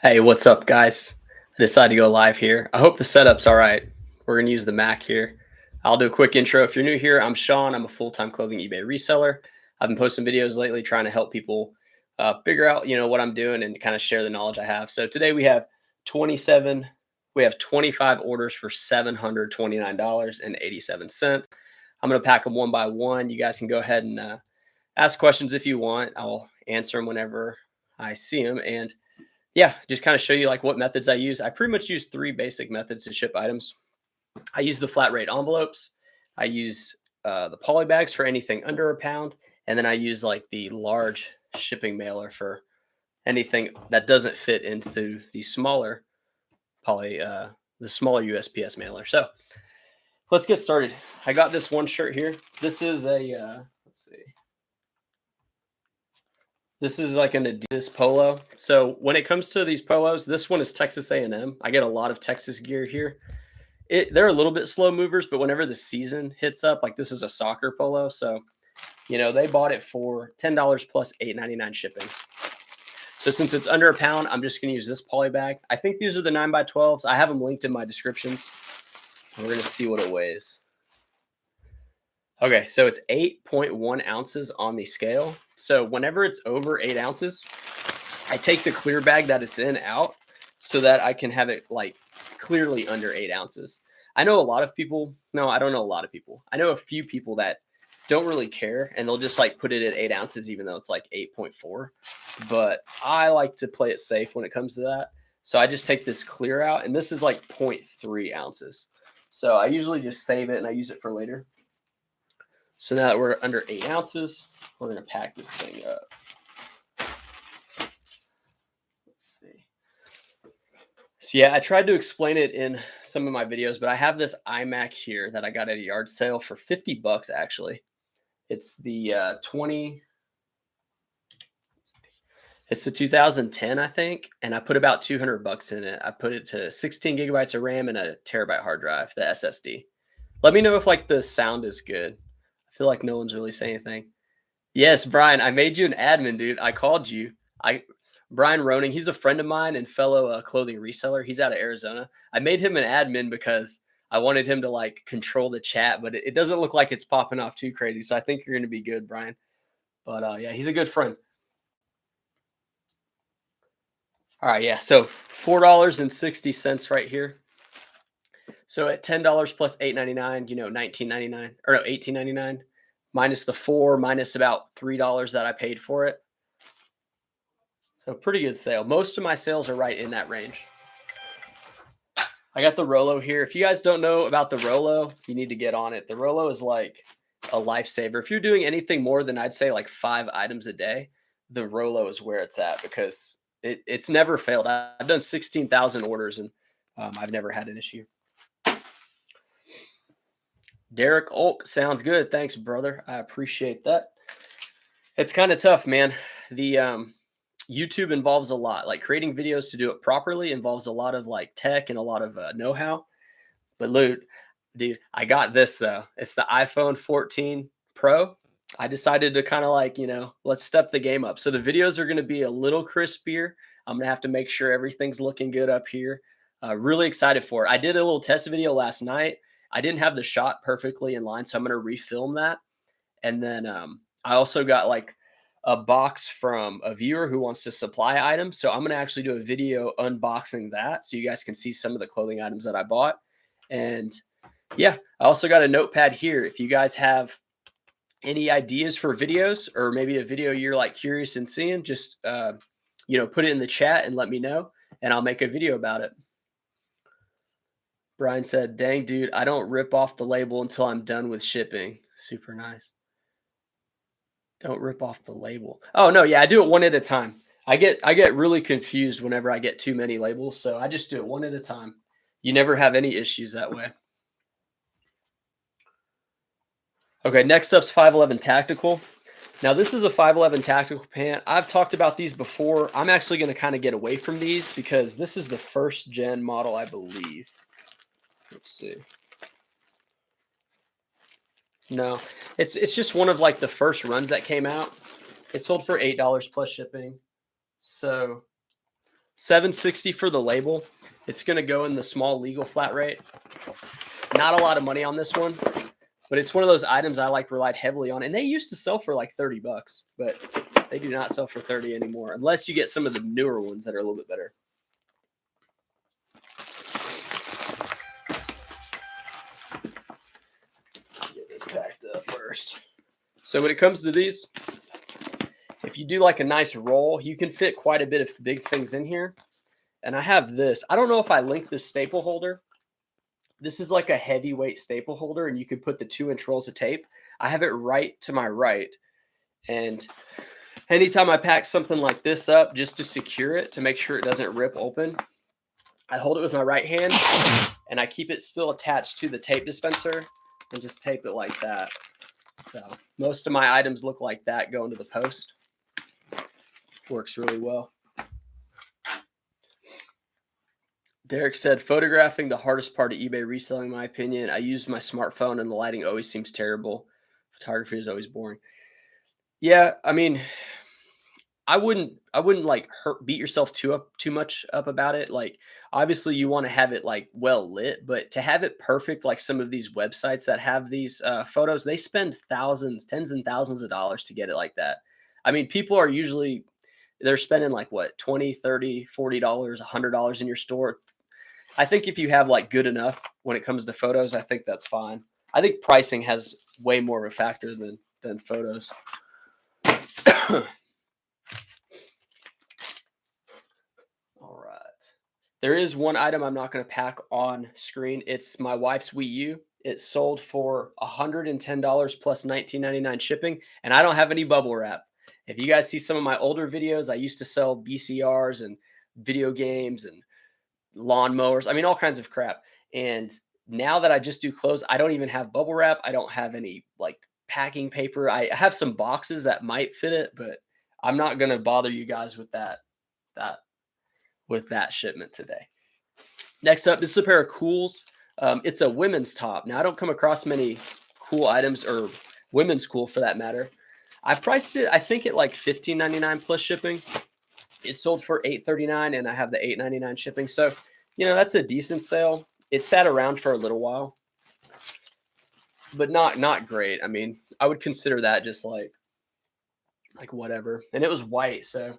Hey, what's up, guys? I decided to go live here. I hope the setup's all right. We're going to use the Mac here. I'll do a quick intro. If you're new here, I'm Sean. I'm a full-time clothing eBay reseller. I've been posting videos lately trying to help people figure out, what I'm doing and kind of share the knowledge I have. So today we have 27, we have 25 orders for $729.87. I'm going to pack them one by one. You guys can go ahead and ask questions if you want. I'll answer them whenever I see them. And yeah, just kind of show you like what methods I use. I pretty much use three basic methods to ship items. I use the flat rate envelopes. I use the poly bags for anything under a pound. And then I use like the large shipping mailer for anything that doesn't fit into the smaller the smaller USPS mailer. So let's get started. I got this one shirt here. This is a, let's see. This is like an Adidas polo. So when it comes to these polos, this one is Texas A&M. I get a lot of Texas gear here. They're a little bit slow movers, but whenever the season hits up, like this is a soccer polo, so they bought it for $10 plus $8.99 shipping. So since it's under a pound, I'm just gonna use this poly bag. I think these are the 9x12s. I have them linked in my descriptions. And we're gonna see what it weighs. Okay, so it's 8.1 ounces on the scale. So whenever it's over 8 ounces, I take the clear bag that it's in out so that I can have it like clearly under 8 ounces. I know a lot of people, no, I don't know a lot of people. I know a few people that don't really care and they'll just like put it at 8 ounces, even though it's like 8.4. But I like to play it safe when it comes to that. So I just take this clear out, and this is like 0.3 ounces. So I usually just save it and I use it for later. So now that we're under 8 ounces, we're going to pack this thing up. Let's see. So yeah, I tried to explain it in some of my videos, but I have this iMac here that I got at a yard sale for 50 bucks actually. It's the it's the 2010, I think, and I put about 200 bucks in it. I put it to 16 gigabytes of RAM and a terabyte hard drive, the SSD. Let me know if like the sound is good. I feel like no one's really saying anything. Yes, Brian, I made you an admin, dude. I called you. Brian Roning, he's a friend of mine and fellow clothing reseller. He's out of Arizona. I made him an admin because I wanted him to like control the chat, but it doesn't look like it's popping off too crazy. So I think you're going to be good, Brian. But yeah, he's a good friend. All right, yeah. So $4.60 right here. So at $10 plus $8.99, $19.99 or no, $18.99 minus the 4 minus about $3 that I paid for it. So pretty good sale. Most of my sales are right in that range. I got the Rolo here. If you guys don't know about the Rolo, you need to get on it. The Rolo is like a lifesaver. If you're doing anything more than I'd say like 5 items a day, the Rolo is where it's at because it's never failed. I've done 16,000 orders and I've never had an issue. Derek Olk, sounds good. Thanks, brother. I appreciate that. It's kind of tough, man. The YouTube involves a lot. Like creating videos to do it properly involves a lot of like tech and a lot of know-how. But dude, I got this though. It's the iPhone 14 Pro. I decided to kind of like, let's step the game up. So the videos are going to be a little crispier. I'm going to have to make sure everything's looking good up here. Really excited for it. I did a little test video last night. I didn't have the shot perfectly in line, so I'm going to refilm that. And then I also got like a box from a viewer who wants to supply items. So I'm going to actually do a video unboxing that so you guys can see some of the clothing items that I bought. And yeah, I also got a notepad here. If you guys have any ideas for videos or maybe a video you're like curious in seeing, just, put it in the chat and let me know and I'll make a video about it. Brian said, dang, dude, I don't rip off the label until I'm done with shipping. Super nice. Don't rip off the label. Oh, no, yeah, I do it one at a time. I get really confused whenever I get too many labels, so I just do it one at a time. You never have any issues that way. Okay, next up's 511 Tactical. Now, this is a 511 Tactical pant. I've talked about these before. I'm actually going to kind of get away from these because this is the first gen model, I believe. Let's see. No, it's just one of like the first runs that came out. It sold for $8 plus shipping. So $7.60 for the label. It's going to go in the small legal flat rate. Not a lot of money on this one, but it's one of those items I like relied heavily on. And they used to sell for like 30 bucks, but they do not sell for 30 anymore, unless you get some of the newer ones that are a little bit better. Get this packed up first. So when it comes to these, if you do like a nice roll, you can fit quite a bit of big things in here. And I have this. I don't know if I linked this staple holder. This is like a heavyweight staple holder, and you can put the 2-inch rolls of tape. I have it right to my right. And anytime I pack something like this up, just to secure it, to make sure it doesn't rip open, I hold it with my right hand, and I keep it still attached to the tape dispenser and just tape it like that. So most of my items look like that going to the post. Works really well. Derek said, photographing the hardest part of eBay reselling, in my opinion. I use my smartphone and the lighting always seems terrible. Photography is always boring. Yeah, I mean, I wouldn't like beat yourself too much up about it. Like, obviously you want to have it like well lit, but to have it perfect, like some of these websites that have these photos, they spend thousands, tens and thousands of dollars to get it like that. I mean, people are usually, they're spending like what, 20, 30, $40, $100 in your store. I think if you have like good enough when it comes to photos, I think that's fine. I think pricing has way more of a factor than photos. All right. There is one item I'm not going to pack on screen. It's my wife's Wii U. It sold for $110 plus $19.99 shipping, and I don't have any bubble wrap. If you guys see some of my older videos, I used to sell VCRs and video games and lawnmowers. I mean, all kinds of crap. And now that I just do clothes, I don't even have bubble wrap. I don't have any like packing paper. I have some boxes that might fit it, but I'm not going to bother you guys with that shipment today. Next up, this is a pair of Cools. It's a women's top. Now, I don't come across many cool items, or women's cool for that matter. I've priced it, I think, at like $15.99 plus shipping. It sold for $8.39, and I have the $8.99 shipping. So, you know, that's a decent sale. It sat around for a little while, but not great. I mean, I would consider that just like whatever. And it was white, so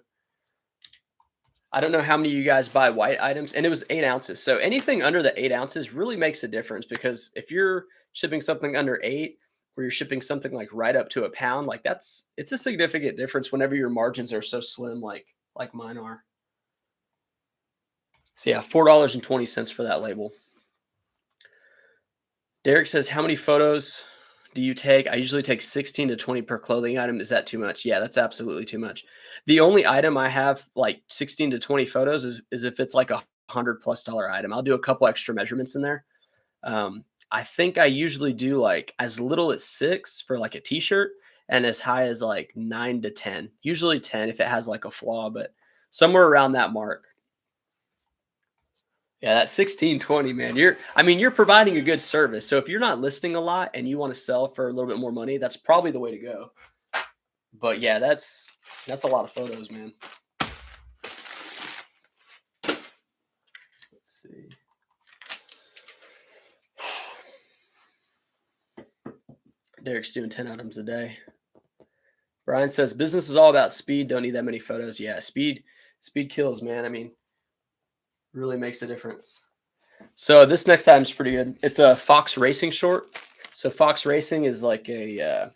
I don't know how many of you guys buy white items, and it was 8 ounces. So anything under the 8 ounces really makes a difference, because if you're shipping something under 8, or you're shipping something like right up to a pound, like it's a significant difference whenever your margins are so slim, like mine are. So yeah, $4.20 for that label. Derek says, how many photos do you take? I usually take 16 to 20 per clothing item. Is that too much? Yeah, that's absolutely too much. The only item I have like 16 to 20 photos is if it's like $100+ item. I'll do a couple extra measurements in there. I think I usually do like as little as 6 for like a t-shirt, and as high as like 9 to 10. Usually 10 if it has like a flaw, but somewhere around that mark. Yeah, that 16-20, man. You're providing a good service. So if you're not listing a lot and you want to sell for a little bit more money, that's probably the way to go. But yeah, that's a lot of photos, man. Let's see. Derek's doing 10 items a day. Brian says, business is all about speed. Don't need that many photos. Yeah, speed kills, man. I mean, really makes a difference. So this next item is pretty good. It's a Fox Racing short. So Fox Racing is like a,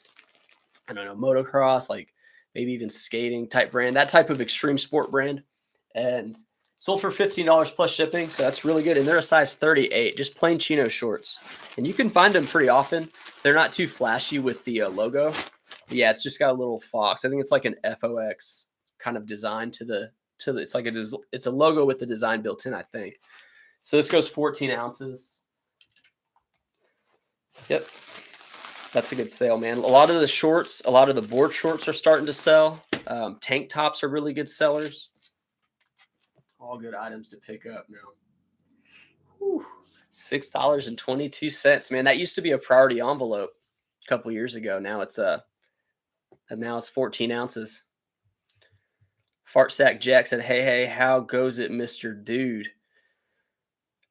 I don't know, motocross, like maybe even skating type brand, that type of extreme sport brand. And sold for $15 plus shipping. So that's really good. And they're a size 38, just plain chino shorts. And you can find them pretty often. They're not too flashy with the logo. But yeah, it's just got a little fox. I think it's like an FOX kind of design to the it's like it's a logo with the design built in, I think. So this goes 14 ounces. Yep. That's a good sale, man. A lot of the shorts, a lot of the board shorts are starting to sell. Tank tops are really good sellers. All good items to pick up now. Whew. $6.22, man. That used to be a priority envelope a couple years ago. Now it's 14 ounces. Fart Sack Jack said, "Hey, hey, how goes it, Mr. Dude?"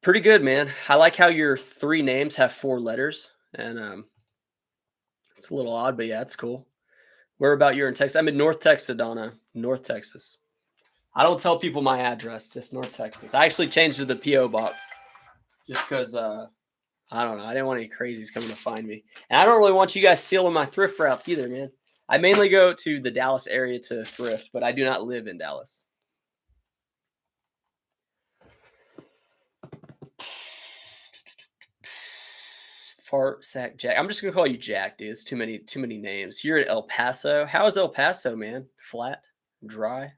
Pretty good, man. I like how your 3 names have 4 letters, and, it's a little odd, but yeah, it's cool. Where about you're in Texas? I'm in North Texas, Donna. North Texas. I don't tell people my address, just North Texas. I actually changed to the PO box just because I don't know. I didn't want any crazies coming to find me, and I don't really want you guys stealing my thrift routes either, man. I mainly go to the Dallas area to thrift, but I do not live in Dallas. Fart Sack Jack. I'm just gonna call you Jack, dude. It's too many names. You're in El Paso. How is El Paso, man? Flat, dry.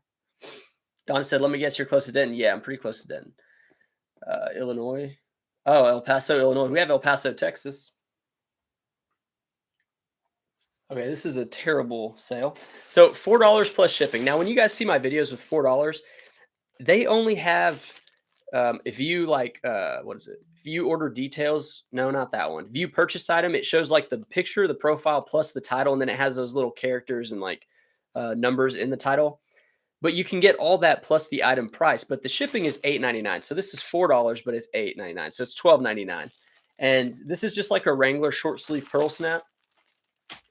Donna said, "Let me guess, you're close to Denton." Yeah, I'm pretty close to Denton. Illinois. Oh, El Paso, Illinois. We have El Paso, Texas. Okay, this is a terrible sale. So $4 plus shipping. Now, when you guys see my videos with $4, they only have if you like what is it? View order details. No, not that one. View purchase item. It shows like the picture, the profile, plus the title, and then it has those little characters and like numbers in the title. But you can get all that plus the item price. But the shipping is $8.99. So this is $4, but it's $8.99. So it's $12.99. And this is just like a Wrangler short sleeve pearl snap.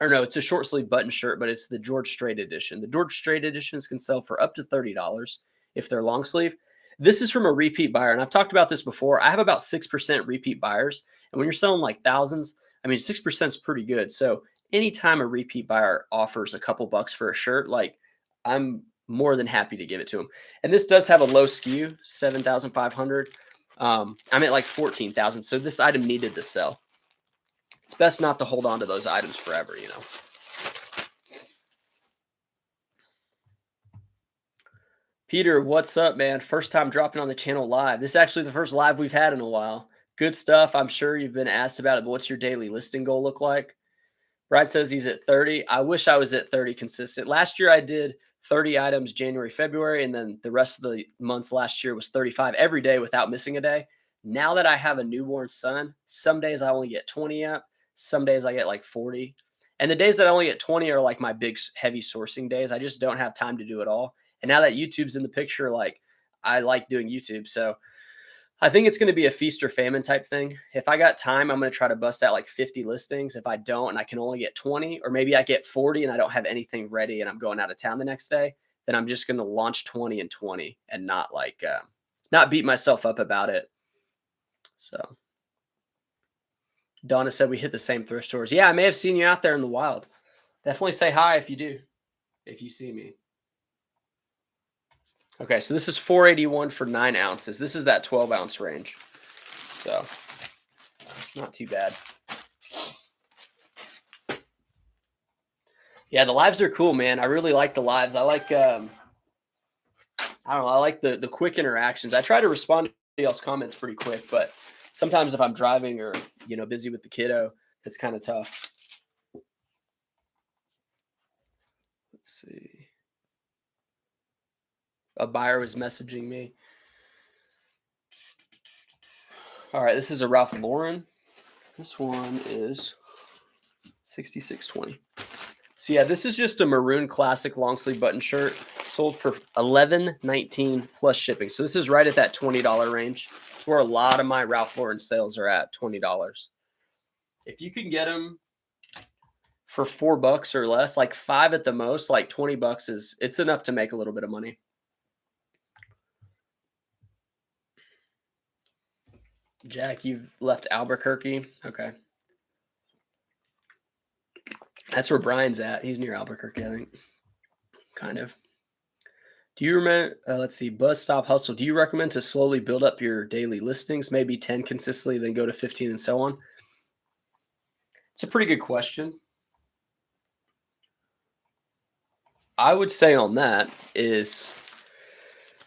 Or no, it's a short sleeve button shirt, but it's the George Strait edition. The George Strait editions can sell for up to $30 if they're long sleeve. This is from a repeat buyer, and I've talked about this before. I have about 6% repeat buyers, and when you're selling like thousands, I mean 6% is pretty good. So anytime a repeat buyer offers a couple bucks for a shirt, like I'm more than happy to give it to them. And this does have a low SKU, 7,500. I'm at like 14,000, so this item needed to sell. It's best not to hold on to those items forever, you know. Peter, what's up, man? First time dropping on the channel live. This is actually the first live we've had in a while. Good stuff. I'm sure you've been asked about it, but what's your daily listing goal look like? Brad says he's at 30. I wish I was at 30 consistent. Last year I did 30 items January, February, and then the rest of the months last year was 35 every day without missing a day. Now that I have a newborn son, some days I only get 20 up, some days I get like 40. And the days that I only get 20 are like my big heavy sourcing days. I just don't have time to do it all. And now that YouTube's in the picture, like I like doing YouTube. So I think it's going to be a feast or famine type thing. If I got time, I'm going to try to bust out like 50 listings. If I don't, and I can only get 20, or maybe I get 40 and I don't have anything ready and I'm going out of town the next day, then I'm just going to launch 20 and 20 and not like, not beat myself up about it. So Donna said we hit the same thrift stores. Yeah, I may have seen you out there in the wild. Definitely say hi if you do, if you see me. Okay, so this is $481 for 9 ounces. This is that 12-ounce range. So, not too bad. Yeah, the lives are cool, man. I really like the lives. I like, I don't know, I like the quick interactions. I try to respond to y'all's comments pretty quick, but sometimes if I'm driving or, you know, busy with the kiddo, it's kind of tough. Let's see. A buyer was messaging me. All right, this is a Ralph Lauren. This one is 66.20. So yeah, this is just a maroon classic long sleeve button shirt sold for $11.19 plus shipping. So this is right at that $20 range. Where a lot of my Ralph Lauren sales are at $20. If you can get them for $4 or less, like 5 at the most, like $20 it's enough to make a little bit of money. Jack, you've left Albuquerque. Okay. That's where Brian's at. He's near Albuquerque, I think. Kind of. Do you remember, let's see, Buzz Stop Hustle. Do you recommend to slowly build up your daily listings, maybe 10 consistently, then go to 15 and so on? It's a pretty good question. I would say on that is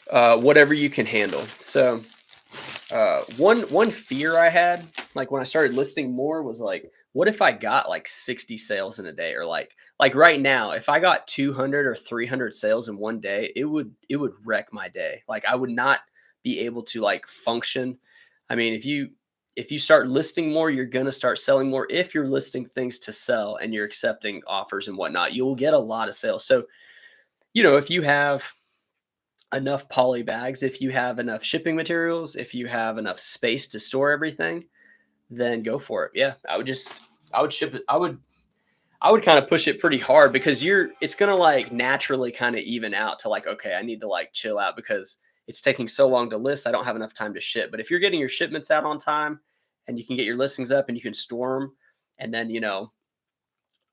whatever you can handle. So one fear I had, like when I started listing more, was like, what if I got like 60 sales in a day, or like right now, if I got 200 or 300 sales in one day, it would wreck my day. Like I would not be able to like function. I mean, if you start listing more, you're going to start selling more. If you're listing things to sell and you're accepting offers and whatnot, you'll get a lot of sales. So, you know, if you have enough poly bags, if you have enough shipping materials, if you have enough space to store everything, then go for it. Yeah, I would ship it. I would kind of push it pretty hard because it's gonna like naturally kind of even out to like, okay, I need to like chill out because it's taking so long to list. I don't have enough time to ship. But if you're getting your shipments out on time and you can get your listings up and you can store them, and then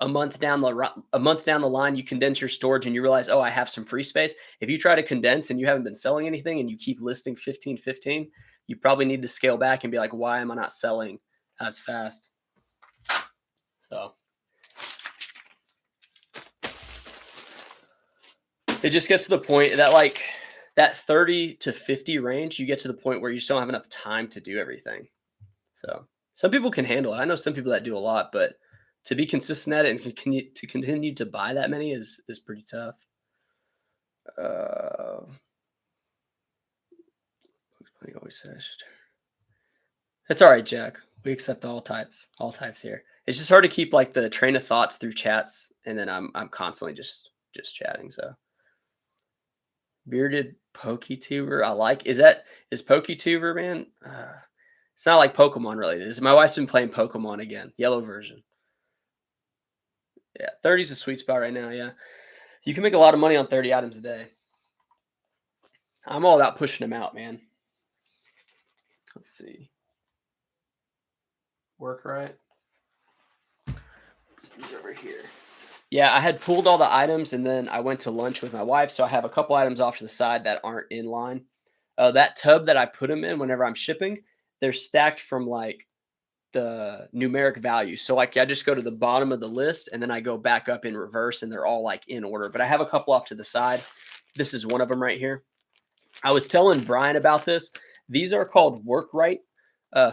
a month down the line, you condense your storage and you realize, oh, I have some free space. If you try to condense and you haven't been selling anything and you keep listing 15, you probably need to scale back and be like, why am I not selling as fast? So it just gets to the point that like that 30 to 50 range, you get to the point where you just don't have enough time to do everything. So some people can handle it. I know some people that do a lot, but to be consistent at it and continue to buy that many is pretty tough. He always says it's all right, Jack. We accept all types here. It's just hard to keep like the train of thoughts through chats, and then I'm constantly just chatting. So bearded PokeTuber, I like. Is PokeTuber, man? It's not like Pokemon related. My wife's been playing Pokemon again, yellow version. Yeah, 30 is a sweet spot right now. Yeah, you can make a lot of money on 30 items a day. I'm all about pushing them out, man. Let's see. Work right. These over here. Yeah, I had pulled all the items and then I went to lunch with my wife, so I have a couple items off to the side that aren't in line. That tub that I put them in whenever I'm shipping, they're stacked from like the numeric value. So like I just go to the bottom of the list and then I go back up in reverse and they're all like in order. But I have a couple off to the side. This is one of them right here. I was telling Brian about this. These are called Work Right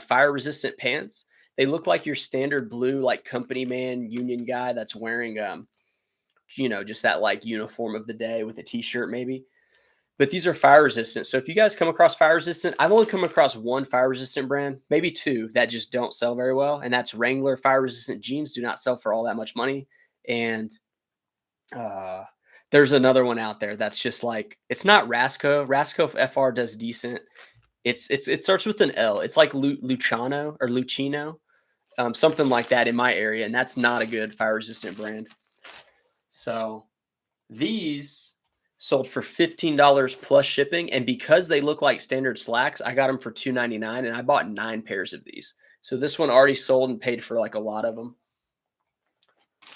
fire resistant pants. They look like your standard blue like company man union guy that's wearing just that like uniform of the day with a t-shirt maybe. But these are fire resistant. So if you guys come across fire resistant, I've only come across one fire resistant brand, maybe two that just don't sell very well. And that's Wrangler fire resistant jeans do not sell for all that much money. And there's another one out there that's just like, it's not Rasco. Rasco FR does decent. It starts with an L. It's like Luciano or Lucino, something like that in my area. And that's not a good fire resistant brand. So these sold for $15 plus shipping, and because they look like standard slacks, I got them for $2.99, and I bought 9 pairs of these. So this one already sold and paid for like a lot of them,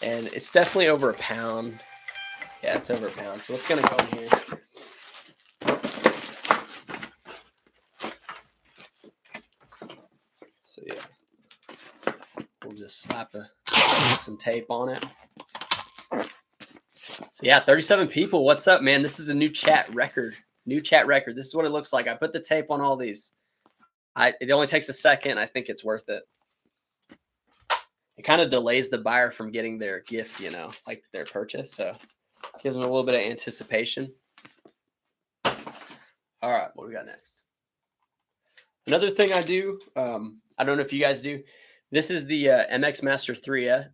and it's definitely over a pound. Yeah, it's over a pound. So what's gonna go in here? So yeah, we'll just slap some tape on it. So yeah, 37 people. What's up, man? This is a new chat record. This is what it looks like. I put the tape on all these. It only takes a second. I think it's worth it. It kind of delays the buyer from getting their gift, like their purchase. So it gives them a little bit of anticipation. All right, what do we got next? Another thing I do, I don't know if you guys do. This is the MX Master 3S.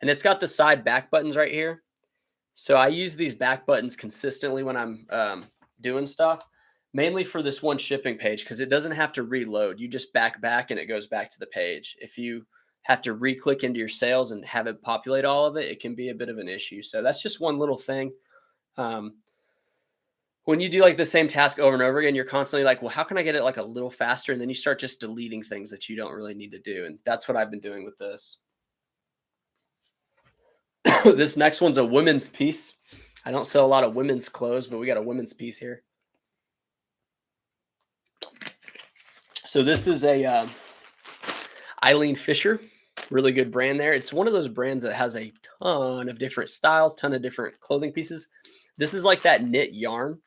And it's got the side back buttons right here. So I use these back buttons consistently when I'm doing stuff, mainly for this one shipping page because it doesn't have to reload. You just back and it goes back to the page. If you have to re-click into your sales and have it populate all of it, it can be a bit of an issue. So that's just one little thing. When you do like the same task over and over again, you're constantly like, well, how can I get it like a little faster? And then you start just deleting things that you don't really need to do. And that's what I've been doing with this. This next one's a women's piece. I don't sell a lot of women's clothes, but we got a women's piece here. So this is a Eileen Fisher, really good brand there. It's one of those brands that has a ton of different styles, ton of different clothing pieces. This is like that knit yarn.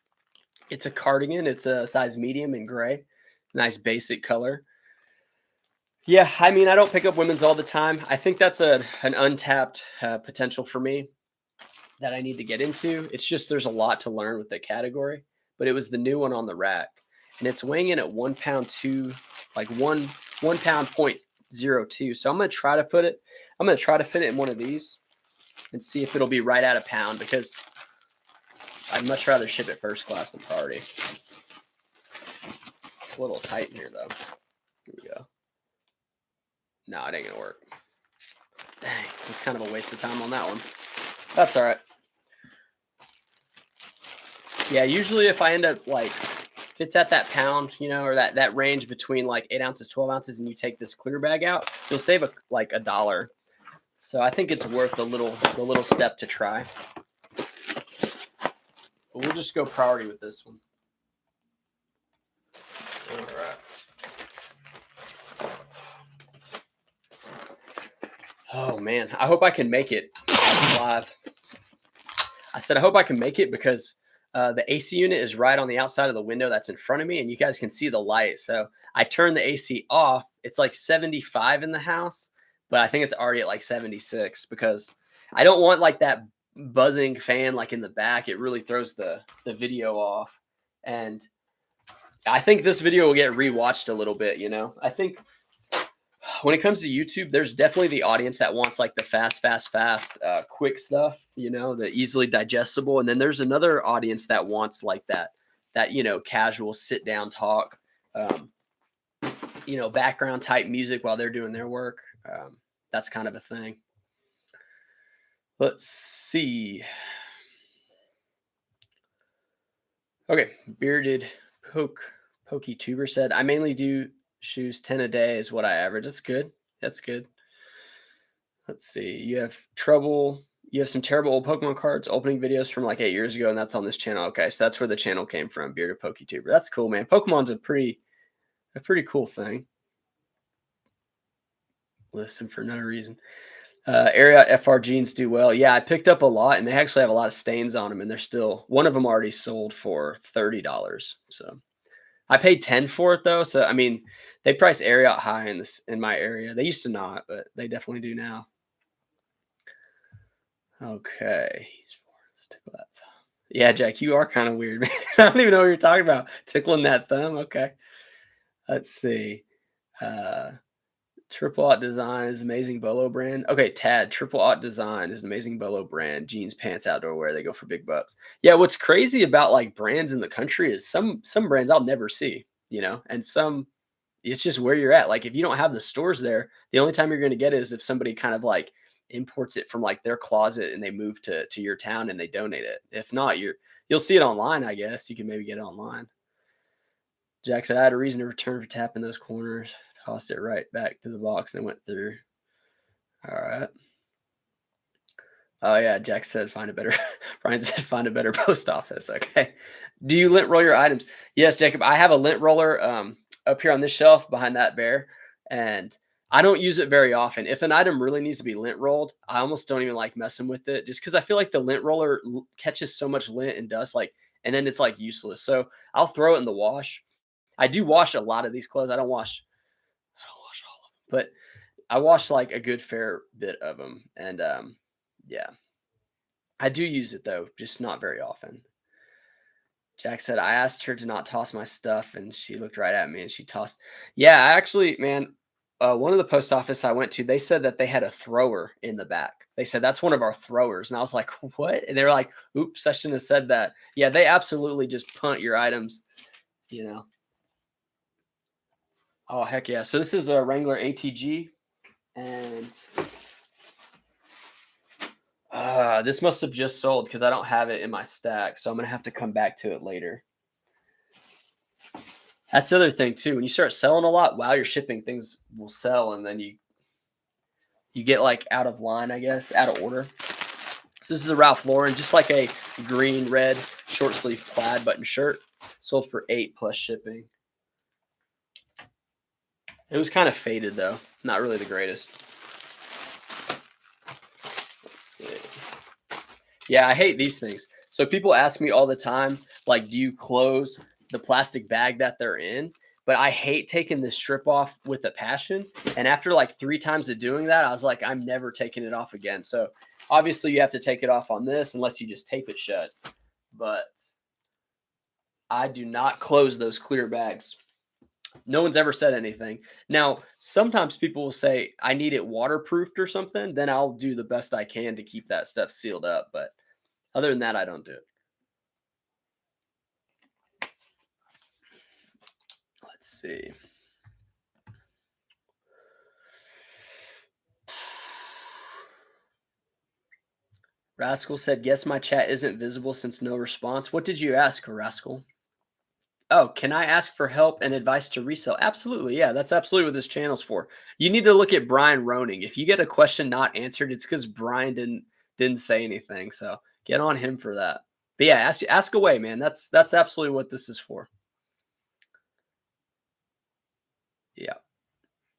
It's a cardigan. It's a size medium in gray. Nice basic color. Yeah, I mean, I don't pick up women's all the time. I think that's an untapped potential for me that I need to get into. It's just there's a lot to learn with the category, but it was the new one on the rack, and it's weighing in at 1 pound 2, like 1 pound 0.02. So I'm gonna try to fit it in one of these and see if it'll be right at a pound, because I'd much rather ship it first class than priority. It's a little tight in here though. Here we go. No, it ain't gonna work. Dang, it's kind of a waste of time on that one. That's all right. Yeah, usually if I end up like, if it's at that pound, you know, or that range between like 8 ounces, 12 ounces, and you take this clear bag out, you'll save like $1. So I think it's worth the little step to try. But we'll just go priority with this one. All right. Oh man, I hope I can make it live. I said I hope I can make it because the AC unit is right on the outside of the window that's in front of me, and you guys can see the light. So I turned the AC off. It's like 75 in the house, but I think it's already at like 76 because I don't want like that buzzing fan like in the back. It really throws the video off. And I think this video will get rewatched a little bit, you know. I think when it comes to YouTube, there's definitely the audience that wants like the fast, quick stuff, you know, the easily digestible. And then there's another audience that wants like that, you know, casual sit down talk, you know, background type music while they're doing their work. That's kind of a thing. Let's see. Okay. Bearded Pokey Tuber said, I mainly do shoes 10 a day is what I average. That's good. That's good. Let's see. You have some terrible old Pokemon cards, opening videos from like 8 years ago, and that's on this channel. Okay, so that's where the channel came from, Bearded PokeTuber. That's cool, man. Pokemon's a pretty cool thing. Listen for no reason. Area FR jeans do well. Yeah, I picked up a lot, and they actually have a lot of stains on them, and they're still, one of them already sold for $30. So I paid 10 for it though. So I mean, they price area out high in my area. They used to not, but they definitely do now. Okay. Tickle that thumb. Yeah, Jack, you are kind of weird, man. I don't even know what you're talking about. Tickling that thumb. Okay. Let's see. Triple Aught Design is amazing bolo brand. Okay, Tad, Triple Aught Design is an amazing bolo brand. Jeans, pants, outdoor wear. They go for big bucks. Yeah, what's crazy about like brands in the country is some brands I'll never see, you know, and some it's just where you're at. Like if you don't have the stores there, the only time you're going to get it is if somebody kind of like imports it from like their closet and they move to your town and they donate it. If not, you'll see it online, I guess. You can maybe get it online. Jack said I had a reason to return for tapping those corners. Tossed it right back to the box and went through. All right. Oh yeah, Jack said find a better Brian said find a better post office. Okay. Do you lint roll your items? Yes, Jacob. I have a lint roller up here on this shelf behind that bear, and I don't use it very often. If an item really needs to be lint rolled, I almost don't even like messing with it just because I feel like the lint roller catches so much lint and dust, like, and then it's like useless. So I'll throw it in the wash. I do wash a lot of these clothes. I don't wash all of them, but I wash like a good fair bit of them. And yeah, I do use it though, just not very often. Jack said, I asked her to not toss my stuff, and she looked right at me and she tossed. Yeah, actually, man, one of the post office I went to, they said that they had a thrower in the back. They said, that's one of our throwers. And I was like, what? And they were like, oops, I shouldn't have said that. Yeah, they absolutely just punt your items, you know. Oh, heck yeah. So this is a Wrangler ATG. And this must have just sold because I don't have it in my stack. So I'm going to have to come back to it later. That's the other thing too. When you start selling a lot while you're shipping, things will sell, and then you get like out of line, I guess, out of order. So this is a Ralph Lauren, just like a green, red, short sleeve plaid button shirt. Sold for $8 plus shipping. It was kind of faded though. Not really the greatest. Let's see. Yeah, I hate these things. So people ask me all the time, like, do you close the plastic bag that they're in? But I hate taking this strip off with a passion. And after like 3 times of doing that, I was like, I'm never taking it off again. So obviously you have to take it off on this unless you just tape it shut. But I do not close those clear bags. No one's ever said anything. Now, sometimes people will say, I need it waterproofed or something. Then I'll do the best I can to keep that stuff sealed up. But other than that, I don't do it. Let's see. Rascal said, "Guess my chat isn't visible since no response." What did you ask, Rascal? Oh, can I ask for help and advice to resell? Absolutely. Yeah, that's absolutely what this channel's for. You need to look at Brian Roning. If you get a question not answered, it's because Brian didn't say anything. So get on him for that. But yeah, ask away, man. That's absolutely what this is for. Yeah.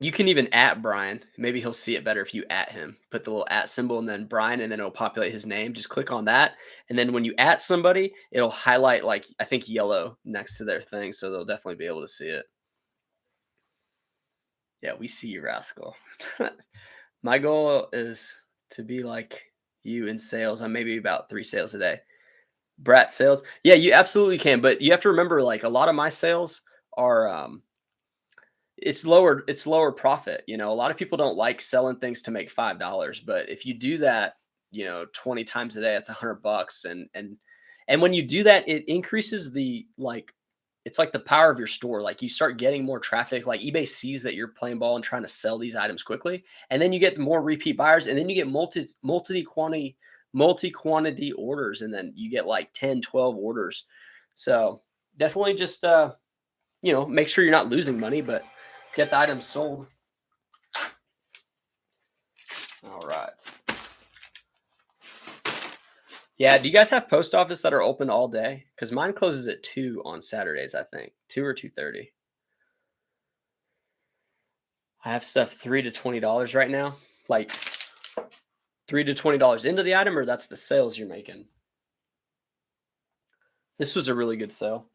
You can even at Brian. Maybe he'll see it better if you at him. Put the little at symbol and then Brian, and then it'll populate his name. Just click on that. And then when you at somebody, it'll highlight, like, I think yellow next to their thing. So they'll definitely be able to see it. Yeah, we see you, Rascal. My goal is to be like you in sales. I'm maybe about 3 sales a day. Brat sales. Yeah, you absolutely can. But you have to remember, like, a lot of my sales are it's lower profit. You know, a lot of people don't like selling things to make $5, but if you do that, 20 times a day, it's $100. And when you do that, it increases the, like, it's like the power of your store. Like, you start getting more traffic. Like, eBay sees that you're playing ball and trying to sell these items quickly, and then you get more repeat buyers, and then you get multi quantity orders, and then you get like 10, 12 orders. So definitely just make sure you're not losing money, but get the items sold. All right. Yeah, do you guys have post office that are open all day? Because mine closes at 2 on Saturdays, I think. 2 or 2:30. I have stuff $3 to $20 right now. Like $3 to $20 into the item, or that's the sales you're making? This was a really good sale.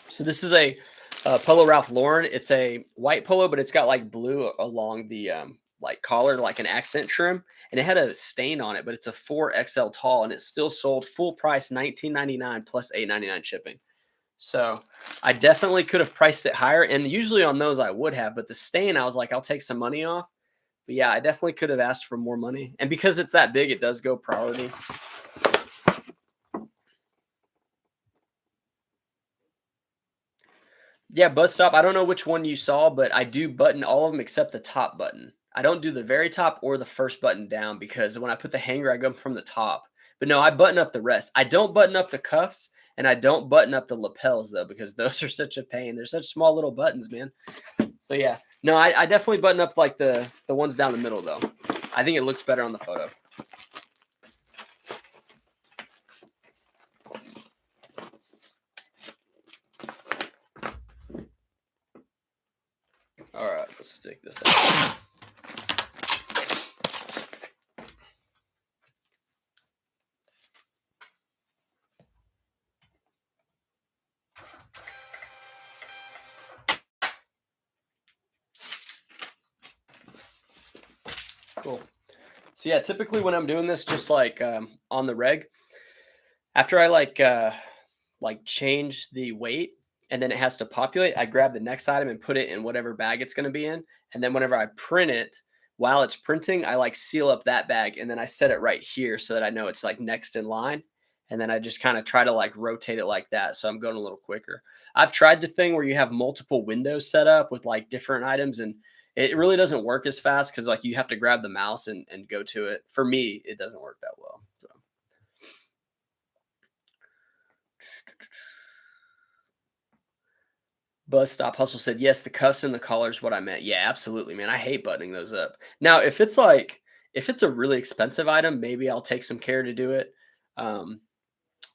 So this is a Polo Ralph Lauren. It's a white polo, but it's got like blue along the like collar, like an accent trim, and it had a stain on it. But it's a 4XL tall, and it's still sold full price, $19.99 plus $8.99 shipping. So I definitely could have priced it higher, and usually on those I would have, but the stain, I was like, I'll take some money off. But yeah, I definitely could have asked for more money, and because it's that big, it does go priority. Yeah, bus stop. I don't know which one you saw, but I do button all of them except the top button. I don't do the very top or the first button down because when I put the hanger, I go from the top. But no, I button up the rest. I don't button up the cuffs and I don't button up the lapels though because those are such a pain. They're such small little buttons, man. So yeah, no, I definitely button up like the ones down the middle though. I think it looks better on the photo. All right, let's stick this out. Cool. So yeah, typically when I'm doing this, just like on the reg, after I like change the weight and then it has to populate, I grab the next item and put it in whatever bag it's going to be in. And then whenever I print it, while it's printing, I like seal up that bag and then I set it right here so that I know it's like next in line. And then I just kind of try to like rotate it like that. So I'm going a little quicker. I've tried the thing where you have multiple windows set up with like different items, and it really doesn't work as fast because like you have to grab the mouse and go to it. For me, it doesn't work that well. So. Buzz Stop Hustle said, yes, the cuffs and the collar is what I meant. Yeah, absolutely, man. I hate buttoning those up. Now, if it's a really expensive item, maybe I'll take some care to do it. Um,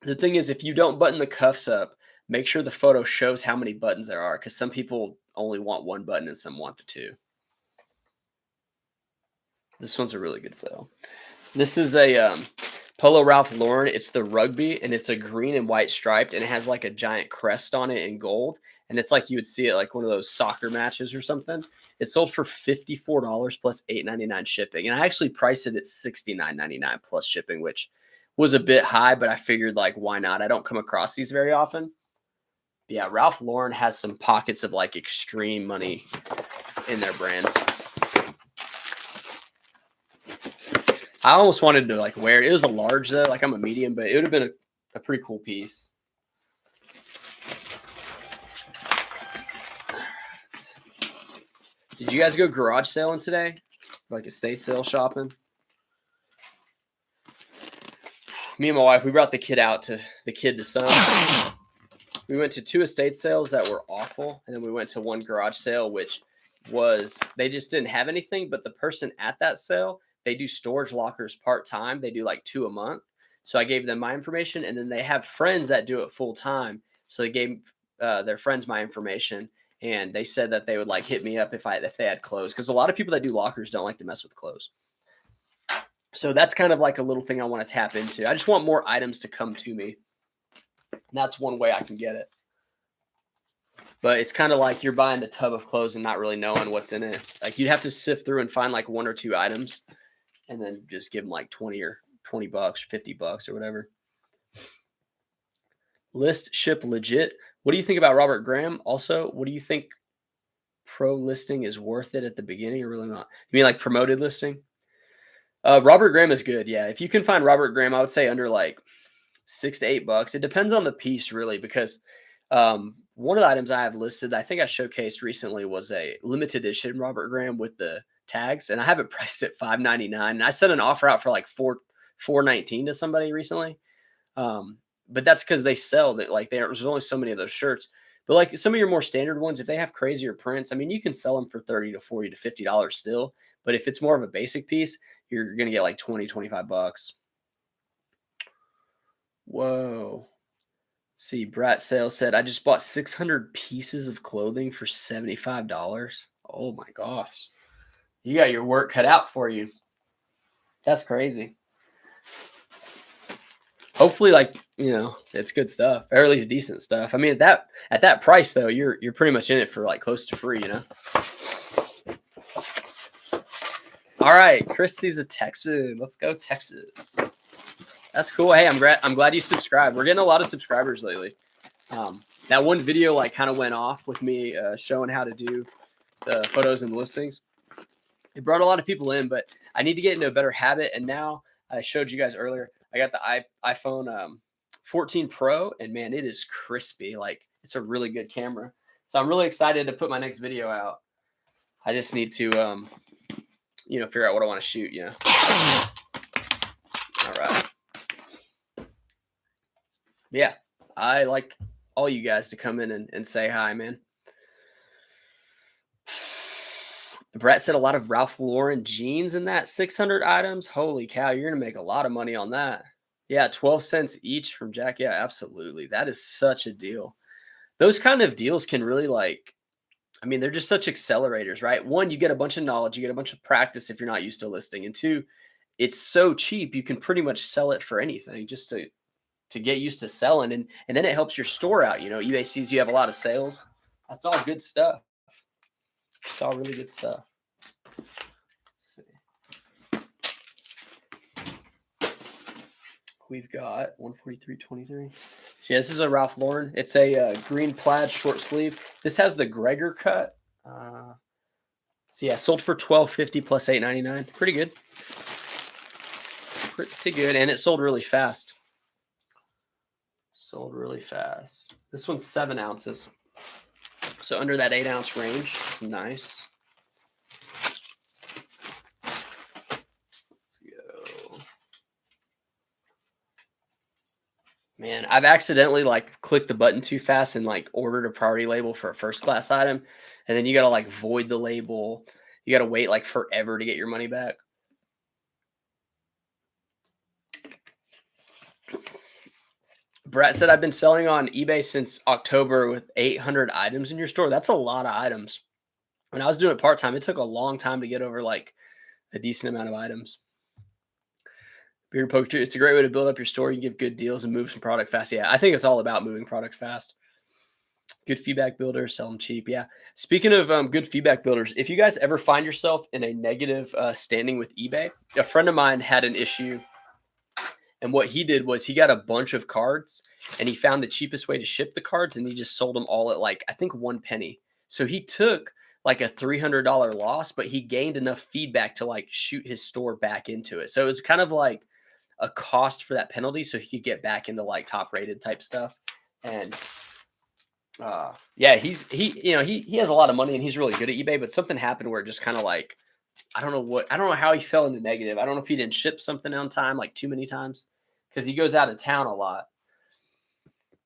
the thing is, if you don't button the cuffs up, make sure the photo shows how many buttons there are because some people only want one button and some want the two. This one's a really good sale. This is a Polo Ralph Lauren. It's the rugby, and it's a green and white striped, and it has like a giant crest on it in gold. And it's like you would see it like one of those soccer matches or something. It sold for $54 plus $8.99 shipping. And I actually priced it at $69.99 plus shipping, which was a bit high, but I figured like, why not? I don't come across these very often. But yeah, Ralph Lauren has some pockets of like extreme money in their brand. I almost wanted to like wear it. It was a large though, like I'm a medium, but it would have been a pretty cool piece. Did you guys go garage sailing today? Like estate sale shopping? Me and my wife, we brought the kid to some. We went to 2 estate sales that were awful, and then we went to 1 garage sale, which was they just didn't have anything. But the person at that sale, they do storage lockers part-time. They do like 2 a month. So I gave them my information, and then they have friends that do it full-time. So they gave their friends my information, and they said that they would like hit me up if they had clothes, because a lot of people that do lockers don't like to mess with clothes. So that's kind of like a little thing I want to tap into. I just want more items to come to me. And that's one way I can get it. But it's kind of like you're buying a tub of clothes and not really knowing what's in it. Like you'd have to sift through and find like 1 or 2 items and then just give them like 20 or $20 or $50 or whatever. List ship legit. What do you think about Robert Graham? Also, what do you think pro listing is worth it at the beginning or really not? You mean like promoted listing? Robert Graham is good. Yeah. If you can find Robert Graham, I would say under like $6 to $8. It depends on the piece really, because one of the items I have listed, I think I showcased recently, was a limited edition Robert Graham with the tags, and I have it priced at $5.99. And I sent an offer out for like $4.19 to somebody recently. But that's because they sell that, like there's only so many of those shirts. But like some of your more standard ones, if they have crazier prints, I mean, you can sell them for $30 to $40 to $50 still. But if it's more of a basic piece, you're gonna get like $20, $25. Whoa. See, Brat Sales said, I just bought 600 pieces of clothing for $75. Oh my gosh. You got your work cut out for you. That's crazy. Hopefully, like, it's good stuff, or at least decent stuff. I mean, at that price though, you're pretty much in it for like close to free, All right, Christy's a Texan. Let's go Texas. That's cool. Hey, I'm glad you subscribed. We're getting a lot of subscribers lately. That one video like kind of went off with me showing how to do the photos and listings. It brought a lot of people in, but I need to get into a better habit. And now I showed you guys earlier, I got the iPhone 14 Pro, and man, it is crispy. Like it's a really good camera. So I'm really excited to put my next video out. I just need to, figure out what I want to shoot, All right. Yeah, I like all you guys to come in and say hi, man. Brett said a lot of Ralph Lauren jeans in that 600 items. Holy cow, you're going to make a lot of money on that. Yeah, 12 cents each from Jack. Yeah, absolutely. That is such a deal. Those kind of deals can really they're just such accelerators, right? 1, you get a bunch of knowledge, you get a bunch of practice if you're not used to listing. And 2, it's so cheap, you can pretty much sell it for anything just to get used to selling. And then it helps your store out. eBay sees you have a lot of sales. That's all good stuff. It's all really good stuff. Let's see. We've got 143.23. So yeah, this is a Ralph Lauren. It's a green plaid short sleeve. This has the Gregor cut. So yeah, sold for $12.50 plus $8.99. Pretty good. Pretty good, and it sold really fast. Sold really fast. This one's 7 ounces. So under that 8-ounce range. It's nice. Let's go. Man, I've accidentally clicked the button too fast and ordered a priority label for a first class item. And then you got to void the label. You got to wait forever to get your money back. Brett said, I've been selling on eBay since October with 800 items in your store. That's a lot of items. When I was doing it part-time, it took a long time to get over a decent amount of items. Beard Poker, it's a great way to build up your store. You give good deals and move some product fast. Yeah, I think it's all about moving product fast. Good feedback builders, sell them cheap. Yeah. Speaking of good feedback builders, if you guys ever find yourself in a negative standing with eBay, a friend of mine had an issue. And what he did was he got a bunch of cards and he found the cheapest way to ship the cards, and he just sold them all at I think 1 penny. So he took a $300 loss, but he gained enough feedback to shoot his store back into it. So it was kind of a cost for that penalty so he could get back into top rated type stuff. And Yeah, he has a lot of money and he's really good at eBay, but something happened where it just kind of like I don't know how he fell into negative. I don't know if he didn't ship something on time like too many times because he goes out of town a lot.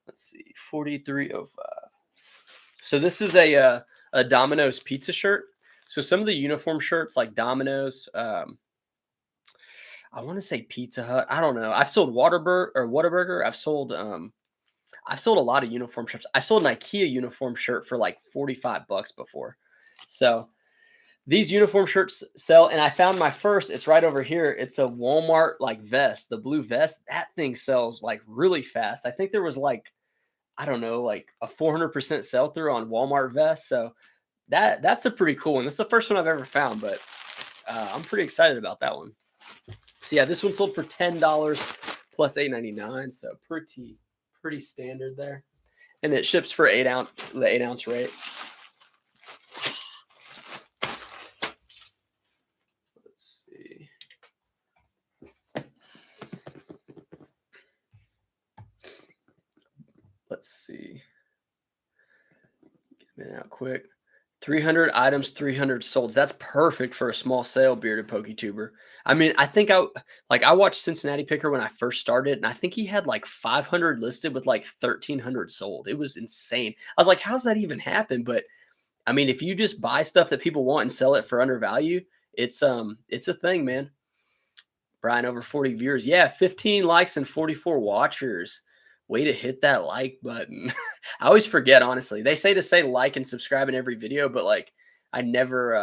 Let's see, 4305. So this is a Domino's pizza shirt. So some of the uniform shirts like Domino's, I want to say Pizza Hut. I don't know. I've sold Whataburger. I've sold a lot of uniform shirts. I sold an IKEA uniform shirt for like 45 bucks before. So these uniform shirts sell, and I found my first. It's right over here. It's a Walmart like vest, the blue vest. That thing sells like really fast. I think there was like I don't know, like a 400% sell through on Walmart vest. So that's a pretty cool one. That's the first one I've ever found, but I'm pretty excited about that one. So yeah, this one sold for $10 plus $8.99. So pretty standard there, and it ships for the 8 ounce rate. Let's see. Let's see. Get it out quick. 300 items, 300 solds. That's perfect for a small sale, bearded PokeTuber. I mean, I watched Cincinnati Picker when I first started, and I think he had like 500 listed with like 1,300 sold. It was insane. I was like, how's that even happen? But I mean, if you just buy stuff that people want and sell it for undervalue, it's a thing, man. Brian, over 40 viewers. Yeah, 15 likes and 44 watchers. Way to hit that like button. I always forget, honestly. They say like and subscribe in every video, but like I never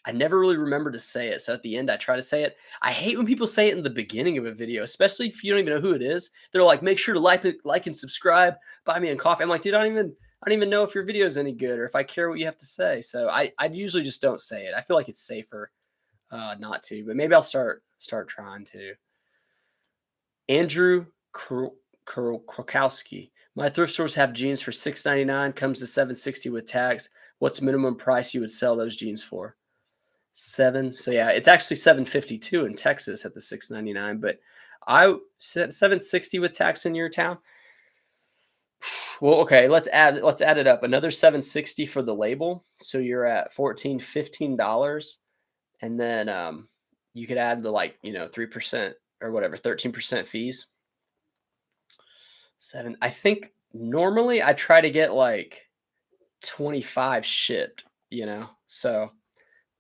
I never really remember to say it. So at the end I try to say it. I hate when people say it in the beginning of a video, especially if you don't even know who it is. They're like, make sure to like and subscribe, buy me a coffee. I'm like, dude, I don't even know if your video is any good or if I care what you have to say. So I usually just don't say it. I feel like it's safer not to, but maybe I'll start trying to. Andrew Krokowski. My thrift stores have jeans for $6.99, comes to $7.60 with tags. What's minimum price you would sell those jeans for? Seven. So yeah, it's actually $7.52 in Texas at the $6.99, but I said $7.60 with tax in your town. Well, okay, let's add it up. Another $7.60 for the label. So you're at $15, and then you could add the 3% or whatever, 13% fees. I think normally I try to get like 25 shipped, so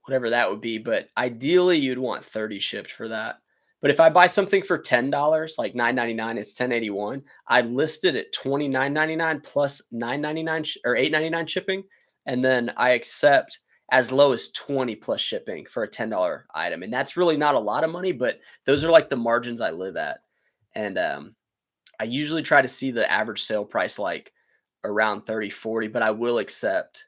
whatever that would be. But ideally, you'd want 30 shipped for that. But if I buy something for $10, like $9.99, it's $10.81. I listed at $29.99 plus $9.99 or $8.99 shipping, and then I accept as low as 20 plus shipping for a $10 item. And that's really not a lot of money, but those are like the margins I live at. And I usually try to see the average sale price like around 30, 40, but I will accept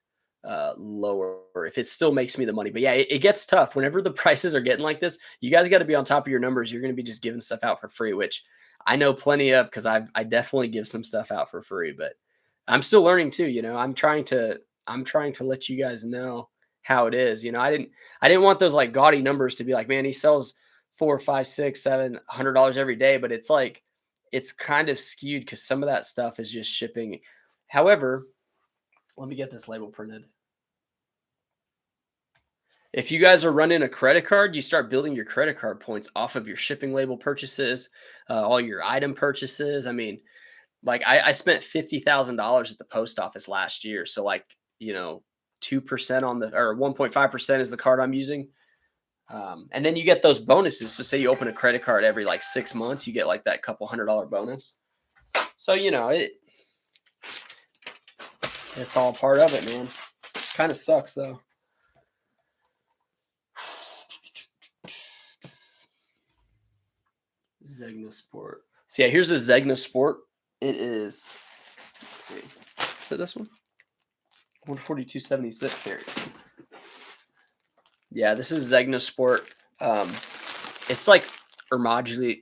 lower if it still makes me the money. But yeah, it gets tough whenever the prices are getting like this. You guys got to be on top of your numbers. You're going to be just giving stuff out for free, which I know plenty of because I definitely give some stuff out for free, but I'm still learning too. I'm trying to let you guys know how it is. I didn't want those like gaudy numbers to be like, man, he sells $4, $5, $6, $700 every day, but it's like it's kind of skewed because some of that stuff is just shipping. However, let me get this label printed. If you guys are running a credit card, you start building your credit card points off of your shipping label purchases, all your item purchases. I mean, like I spent $50,000 at the post office last year. So 2% on the, or 1.5% is the card I'm using. And then you get those bonuses. So say you open a credit card every like 6 months, you get like that couple $100 bonus. So, it's all part of it, man. Kind of sucks though. Zegna Sport. So yeah, here's a Zegna Sport. It is, let's see, is it this one? 142.76 there. Yeah, this is Zegna Sport. It's like Ermagliano,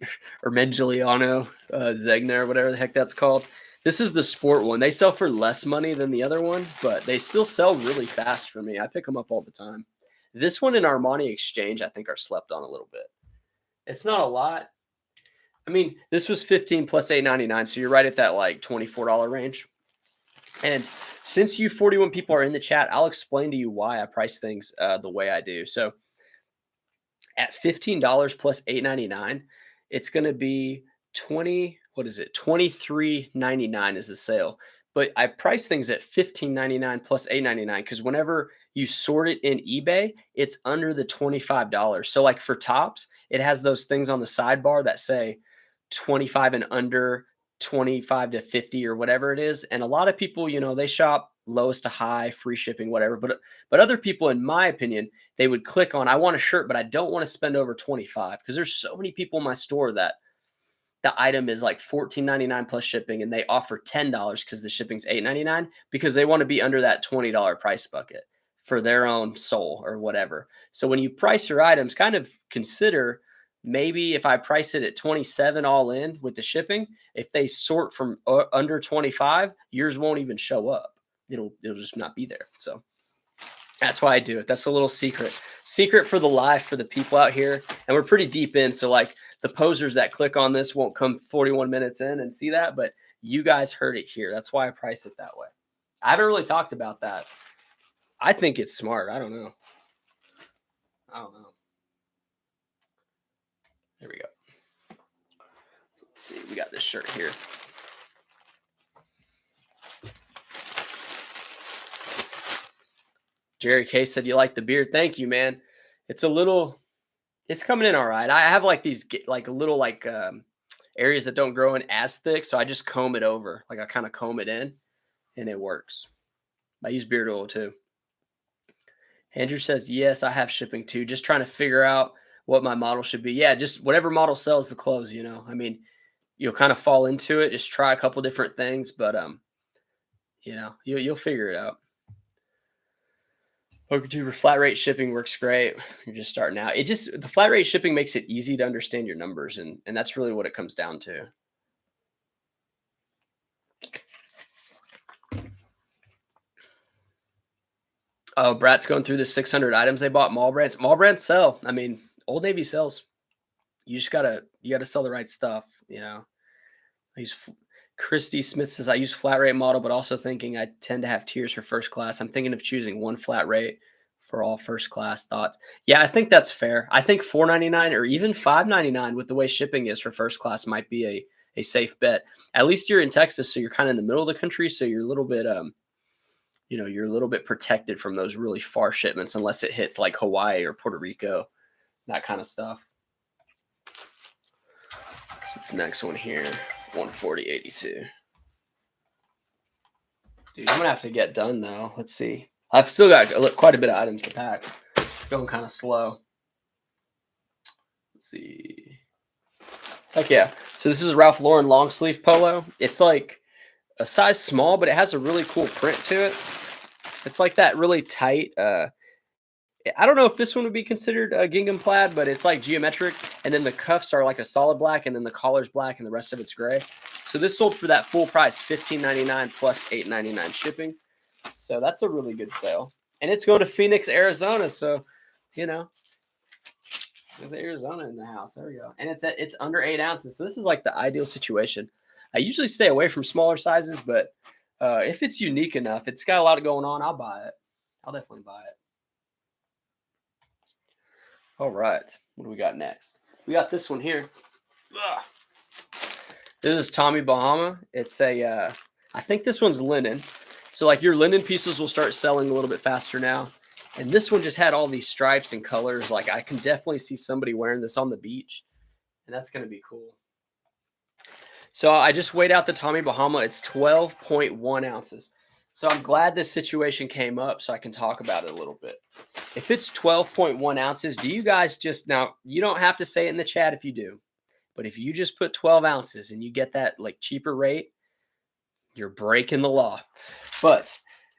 Zegna, or whatever the heck that's called. This is the sport one. They sell for less money than the other one, but they still sell really fast for me. I pick them up all the time. This one and Armani Exchange, I think, are slept on a little bit. It's not a lot. I mean, this was 15 plus $8.99, so you're right at that like $24 range. And since you 41 people are in the chat, I'll explain to you why I price things the way I do. So at $15 plus $8.99, it's going to be 20, what is it? 23.99 is the sale. But I price things at $15.99 plus $8.99 because whenever you sort it in eBay, it's under the $25. So like for tops, it has those things on the sidebar that say 25 and under, 25 to 50 or whatever it is. And a lot of people, they shop lowest to high, free shipping, whatever. But other people, in my opinion, they would click on, I want a shirt, but I don't want to spend over 25 because there's so many people in my store that the item is like $14.99 plus shipping and they offer $10 because the shipping's $8.99 because they want to be under that $20 price bucket for their own soul or whatever. So when you price your items, kind of consider maybe if I price it at 27 all in with the shipping, if they sort from under 25, yours won't even show up. It'll just not be there. So that's why I do it. That's a little secret for the life for the people out here. And we're pretty deep in. So like the posers that click on this won't come 41 minutes in and see that, but you guys heard it here. That's why I price it that way. I haven't really talked about that. I think it's smart. I don't know. Here we go. Let's see. We got this shirt here. Jerry K said, you like the beard. Thank you, man. It's coming in all right. I have like these like little areas that don't grow in as thick. So I just comb it over. Like I kind of comb it in and it works. I use beard oil too. Andrew says, yes, I have shipping too. Just trying to figure out what my model should be. Yeah, just whatever model sells the clothes, I mean, you'll kind of fall into it. Just try a couple different things, but you'll figure it out. Poker flat rate shipping works great. You're just starting out. The flat rate shipping makes it easy to understand your numbers, and that's really what it comes down to. Oh, Brat's going through the 600 items they bought. Mall brands sell. I mean, Old Navy sells. You gotta sell the right stuff. Christy Smith says, I use flat rate model, but also thinking I tend to have tiers for first class. I'm thinking of choosing one flat rate for all first class. Thoughts? Yeah, I think that's fair. I think $4.99 or even $5.99 with the way shipping is for first class might be a safe bet. At least you're in Texas, so you're kind of in the middle of the country, so you're a little bit you're a little bit protected from those really far shipments unless it hits like Hawaii or Puerto Rico, that kind of stuff. So this next one here, 140.82. Dude, I'm gonna have to get done though. Let's see. I've still got quite a bit of items to pack. Going kind of slow. Let's see. Heck yeah. So this is a Ralph Lauren long sleeve polo. It's like a size small, but it has a really cool print to it. It's like that really tight. I don't know if this one would be considered a gingham plaid, but it's like geometric. And then the cuffs are like a solid black, and then the collar's black, and the rest of it's gray. So this sold for that full price, $15.99 plus $8.99 shipping. So that's a really good sale. And it's going to Phoenix, Arizona. So, there's Arizona in the house. There we go. And it's under 8 ounces. So this is like the ideal situation. I usually stay away from smaller sizes, but if it's unique enough, it's got a lot going on, I'll buy it. I'll definitely buy it. All right. What do we got next? We got this one here. Ugh. This is Tommy Bahama. It's I think this one's linen. So like your linen pieces will start selling a little bit faster now. And this one just had all these stripes and colors. Like I can definitely see somebody wearing this on the beach. And that's going to be cool. So I just weighed out the Tommy Bahama. It's 12.1 ounces. So I'm glad this situation came up so I can talk about it a little bit. If it's 12.1 ounces, do you guys now, you don't have to say it in the chat if you do, but if you just put 12 ounces and you get that like cheaper rate, you're breaking the law. But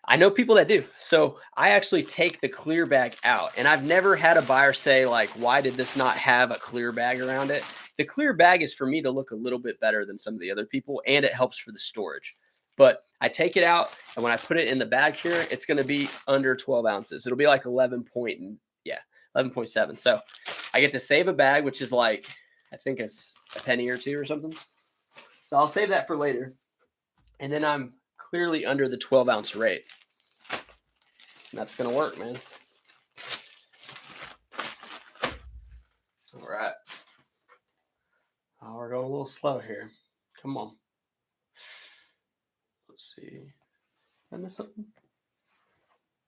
I know people that do. So I actually take the clear bag out, and I've never had a buyer say like, why did this not have a clear bag around it? The clear bag is for me to look a little bit better than some of the other people, and it helps for the storage. But I take it out, and when I put it in the bag here, it's going to be under 12 ounces. It'll be like 11.7. So I get to save a bag, which is like, I think it's a penny or two or something. So I'll save that for later. And then I'm clearly under the 12-ounce rate. And that's going to work, man. All right. Oh, we're going a little slow here. Come on. Let's see. Did I miss something?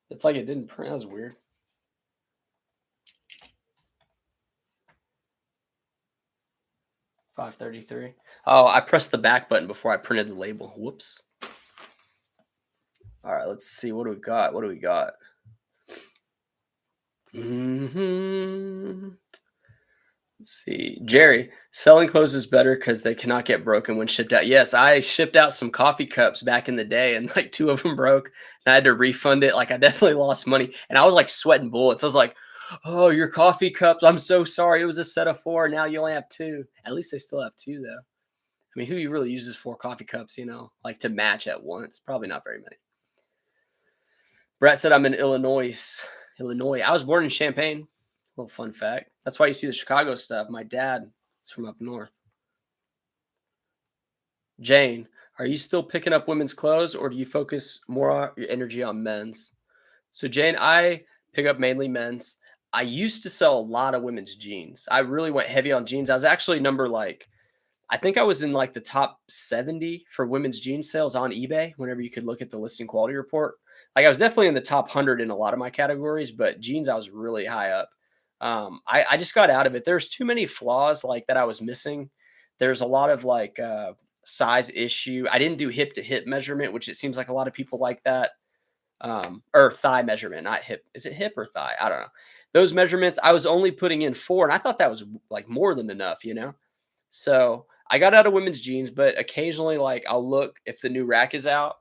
It's like it didn't print. That was weird. $5.33. Oh, I pressed the back button before I printed the label. Whoops. All right, let's see. What do we got? What do we got? Let's see. Jerry, selling clothes is better because they cannot get broken when shipped out. Yes, I shipped out some coffee cups back in the day and like 2 of them broke. And I had to refund it. Like I definitely lost money. And I was like sweating bullets. I was like, oh, your coffee cups. I'm so sorry. It was a set of 4. Now you only have 2. At least they still have 2 though. I mean, who really uses 4 coffee cups, like to match at once? Probably not very many. Brett said I'm in Illinois. I was born in Champaign. Little fun fact. That's why you see the Chicago stuff. My dad is from up north. Jane, are you still picking up women's clothes or do you focus more your energy on men's? So Jane, I pick up mainly men's. I used to sell a lot of women's jeans. I really went heavy on jeans. I was actually I think I was in like the top 70 for women's jean sales on eBay whenever you could look at the listing quality report. Like I was definitely in the top 100 in a lot of my categories, but jeans I was really high up. I just got out of it. There's too many flaws like that I was missing. There's a lot of size issue. I didn't do hip to hip measurement, which it seems like a lot of people like that. Or thigh measurement, not hip. Is it hip or thigh? I don't know. Those measurements, I was only putting in 4, and I thought that was like more than enough. So I got out of women's jeans, but occasionally, like I'll look if the new rack is out.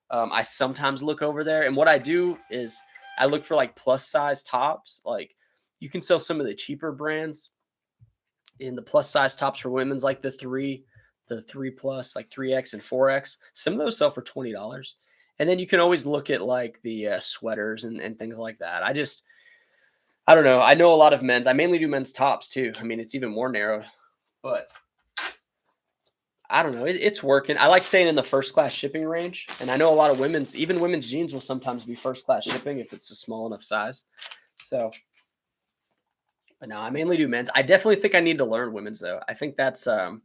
I sometimes look over there, and what I do is I look for like plus size tops. Like you can sell some of the cheaper brands in the plus size tops for women's, like the 3 plus, like 3X and 4X. Some of those sell for $20. And then you can always look at like the sweaters and things like that. I don't know. I know a lot of men's. I mainly do men's tops too. I mean, it's even more narrow, but I don't know. It's working. I like staying in the first class shipping range. And I know a lot of even women's jeans will sometimes be first class shipping if it's a small enough size. So, but no, I mainly do men's. I definitely think I need to learn women's though. I think that's a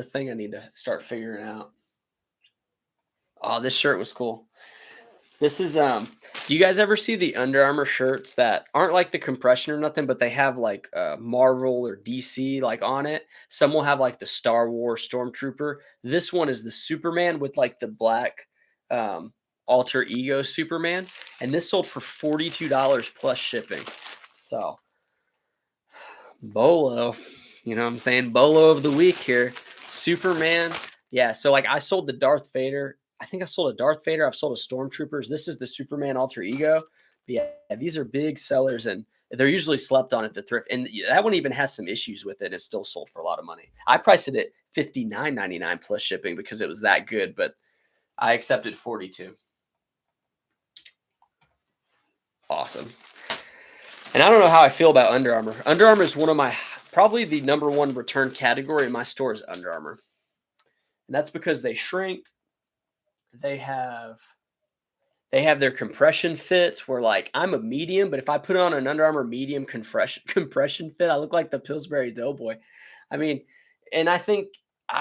thing I need to start figuring out. Oh, this shirt was cool. This is do you guys ever see the Under Armour shirts that aren't like the compression or nothing, but they have like Marvel or DC like on it? Some will have like the Star Wars Stormtrooper. This one is the Superman with like the black alter ego Superman, and this sold for $42 plus shipping. So Bolo, you know what I'm saying? Bolo of the week here. Superman. Yeah, so like I sold the Darth Vader. I think I sold a Darth Vader. I've sold a Stormtroopers. This is the Superman alter ego. But yeah, these are big sellers and they're usually slept on at the thrift. And that one even has some issues with it. It's still sold for a lot of money. I priced it at $59.99 plus shipping because it was that good, but I accepted 42. Awesome. And I don't know how I feel about Under Armour. Under Armour is one of my probably the number one return category in my store is Under Armour. And that's because they shrink. They have their compression fits where like I'm a medium, but if I put on an Under Armour medium compression fit, I look like the Pillsbury Doughboy. I mean, and I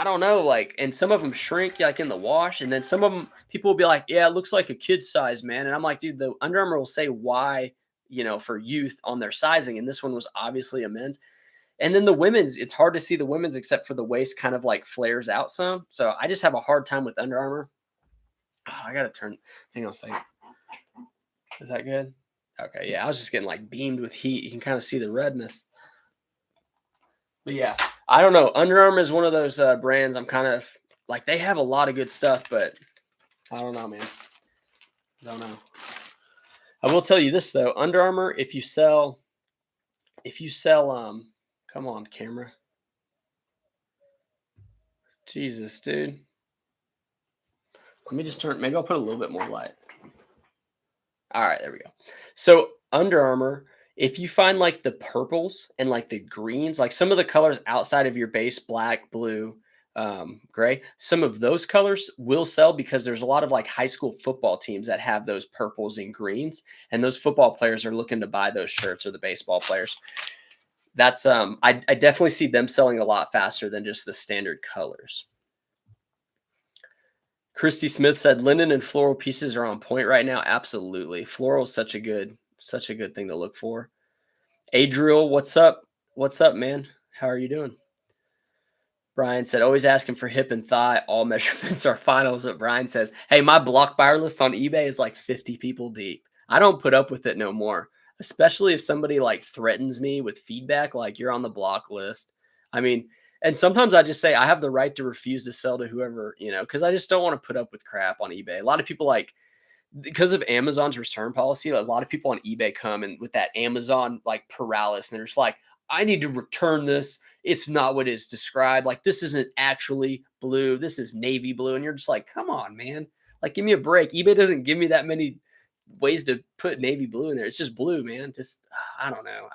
don't know, like, and some of them shrink like in the wash, and then some of them people will be like, yeah, it looks like a kid size, man. And I'm like, dude, the Under Armour will say why, for youth on their sizing, and this one was obviously a men's. And then the women's, it's hard to see the women's except for the waist kind of like flares out some. So I just have a hard time with Under Armour. Oh, I gotta turn. Hang on a second. Is that good? Okay, yeah. I was just getting like beamed with heat. You can kind of see the redness. But yeah, I don't know. Under Armour is one of those brands. I'm kind of like they have a lot of good stuff, but I don't know, man. Don't know. I will tell you this though. Under Armour, if you sell, come on, camera. Jesus, dude. Let me just turn. Maybe I'll put a little bit more light. All right, there we go. So Under Armour, if you find like the purples and like the greens, like some of the colors outside of your base black, blue, gray. Some of those colors will sell because there's a lot of like high school football teams that have those purples and greens, and those football players are looking to buy those shirts, or the baseball players. That's I definitely see them selling a lot faster than just the standard colors. Christy Smith said linen and floral pieces are on point right now. Absolutely. Floral is such a good thing to look for. Adriel, what's up? What's up, man? How are you doing? Brian said, always asking for hip and thigh. All measurements are finals. But Brian says, hey, my block buyer list on eBay is like 50 people deep. I don't put up with it no more, especially if somebody like threatens me with feedback, like you're on the block list. I mean, and sometimes I just say I have the right to refuse to sell to whoever, because I just don't want to put up with crap on eBay. A lot of people like, because of Amazon's return policy, a lot of people on eBay come and with that Amazon like paralysis, and they're just like, I need to return this. It's not what is described. Like, this isn't actually blue. This is navy blue. And you're just like, come on, man. Like, give me a break. eBay doesn't give me that many ways to put navy blue in there. It's just blue, man. Just, I don't know.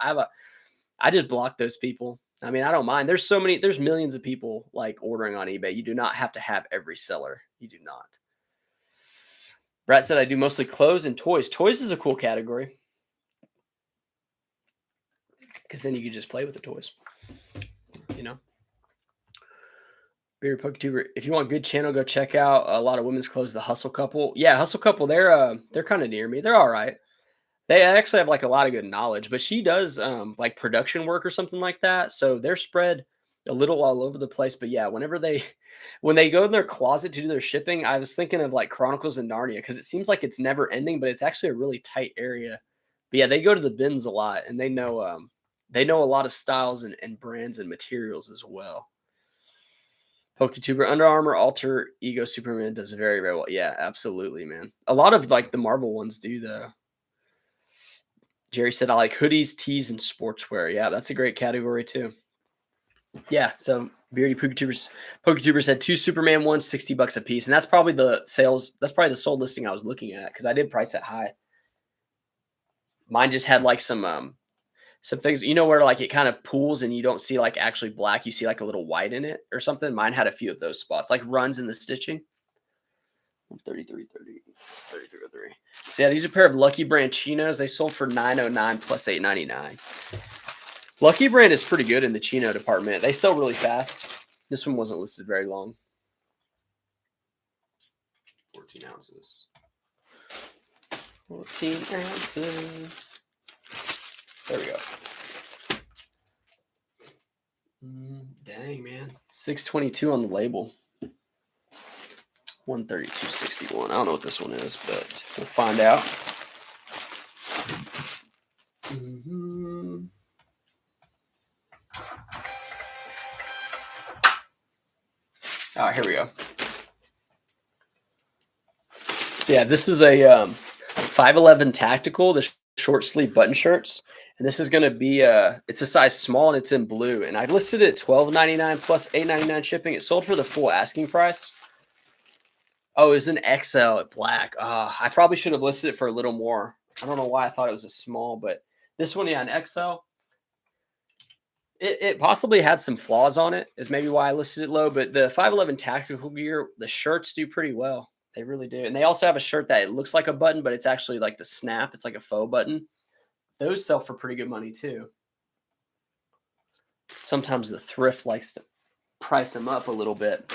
I just block those people. I mean, I don't mind. There's millions of people like ordering on eBay. You do not have to have every seller. You do not. Brett said, I do mostly clothes and toys. Toys is a cool category because then you can just play with the toys, Beer PokeTuber, if you want a good channel, go check out a lot of women's clothes. The Hustle Couple, yeah, Hustle Couple. They're kind of near me. They're all right. They actually have like a lot of good knowledge, but she does like production work or something like that. So they're spread a little all over the place. But yeah, when they go in their closet to do their shipping, I was thinking of like Chronicles of Narnia because it seems like it's never ending, but it's actually a really tight area. But yeah, they go to the bins a lot, and they know a lot of styles and brands and materials as well. PokeTuber, Under Armour, Alter Ego, Superman does very, very well. Yeah, absolutely, man. A lot of like the Marvel ones do though. Jerry said, I like hoodies, tees, and sportswear. Yeah, that's a great category too. Yeah, so Beardy PokeTubers had 2 Superman ones, $60 a piece. And that's probably the sold listing I was looking at because I did price it high. Mine just had like some things, where like it kind of pools and you don't see like actually black, you see like a little white in it or something. Mine had a few of those spots, like runs in the stitching. 33.30, 33.03. So yeah, these are a pair of Lucky Brand chinos. They sold for $9.09 plus $8.99. Lucky Brand is pretty good in the chino department. They sell really fast. This one wasn't listed very long. 14 ounces. 14 ounces. There we go. Dang, man. 622 on the label. 132.61. I don't know what this one is, but we'll find out. All right, here we go. So yeah, this is a 511 Tactical, the short sleeve button shirts. And this is going to be it's a size small and it's in blue. And I listed it at $12.99 plus $8.99 shipping. It sold for the full asking price. Oh, it's an XL at black. I probably should have listed it for a little more. I don't know why I thought it was a small, but this one, yeah, an XL. It possibly had some flaws on it, is maybe why I listed it low. But the 511 Tactical gear, the shirts do pretty well. They really do. And they also have a shirt that it looks like a button, but it's actually like the snap. It's like a faux button. Those sell for pretty good money too. Sometimes the thrift likes to price them up a little bit.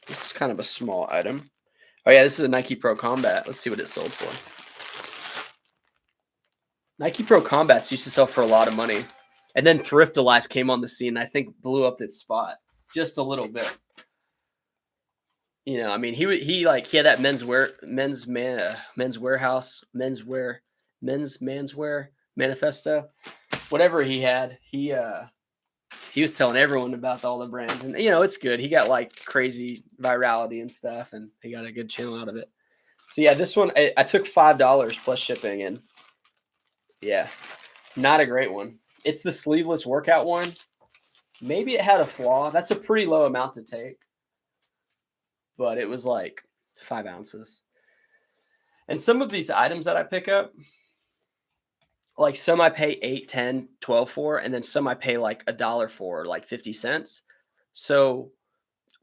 This is kind of a small item. Oh yeah, this is a Nike Pro Combat. Let's see what it sold for. Nike Pro Combats used to sell for a lot of money. And then Thrift Alive came on the scene, I think blew up its spot just a little bit. I mean, he had that men's manswear manifesto, whatever he had. He was telling everyone about all the brands, and it's good. He got like crazy virality and stuff, and he got a good channel out of it. So yeah, this one I took $5 plus shipping, and yeah, not a great one. It's the sleeveless workout one. Maybe it had a flaw. That's a pretty low amount to take, but it was like 5 ounces. And some of these items that I pick up, like some I pay $8, $10, $12 for, and then some I pay like $1 for, like 50 cents. So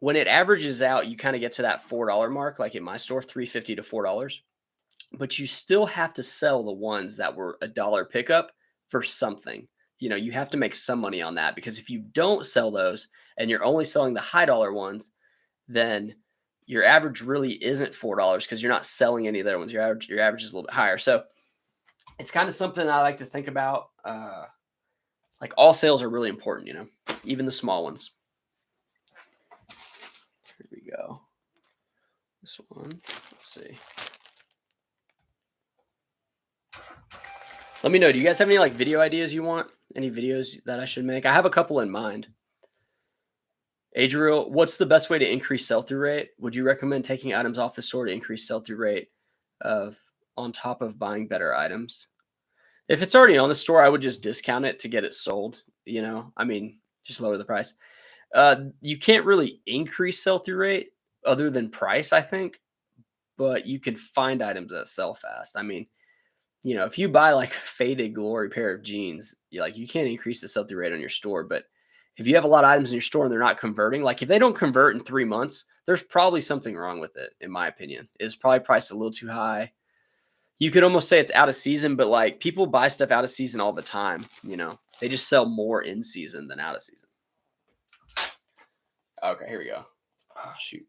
when it averages out, you kind of get to that $4 mark, like at my store, 350 to $4. But you still have to sell the ones that were a dollar pickup for something. You have to make some money on that, because if you don't sell those and you're only selling the high dollar ones, then your average really isn't $4 because you're not selling any of the other ones. Your average is a little bit higher. So it's kind of something I like to think about. Like, all sales are really important, even the small ones. Here we go. This one, let's see. Let me know. Do you guys have any like video ideas you want? Any videos that I should make? I have a couple in mind. Adriel, what's the best way to increase sell-through rate? Would you recommend taking items off the store to increase sell-through rate of on top of buying better items? If it's already on the store, I would just discount it to get it sold. I mean, just lower the price. You can't really increase sell-through rate other than price, I think, but you can find items that sell fast. I mean, if you buy like a faded glory pair of jeans, you can't increase the sell-through rate on your store. But if you have a lot of items in your store and they're not converting, like if they don't convert in 3 months, there's probably something wrong with it, in my opinion. It's probably priced a little too high. You could almost say it's out of season, but like people buy stuff out of season all the time. They just sell more in season than out of season. Okay, here we go. Oh, shoot.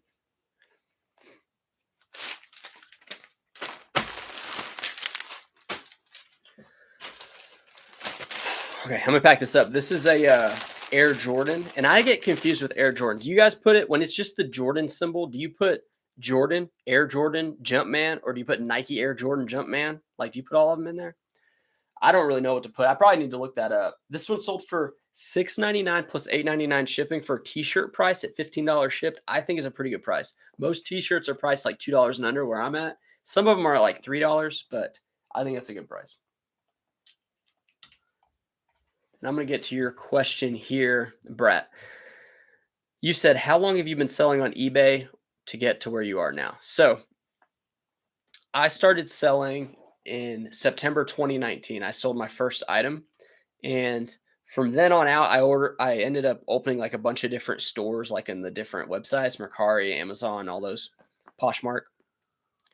Okay, I'm gonna pack this up. This is a Air Jordan, and I get confused with Air Jordan. Do you guys put it when it's just the Jordan symbol? Do you put Jordan, Air Jordan, Jumpman, or do you put Nike Air Jordan Jumpman? Like, do you put all of them in there? I don't really know what to put. I probably need to look that up. This one sold for $6.99 plus $8.99 shipping for a t-shirt price at $15 shipped. I think is a pretty good price. Most t-shirts are priced like $2 and under where I'm at. Some of them are like $3, but I think that's a good price. And I'm going to get to your question here, Brett. You said, how long have you been selling on eBay to get to where you are now? So I started selling in September 2019. I sold my first item. And from then on out, I ended up opening like a bunch of different stores, like in the different websites, Mercari, Amazon, all those, Poshmark.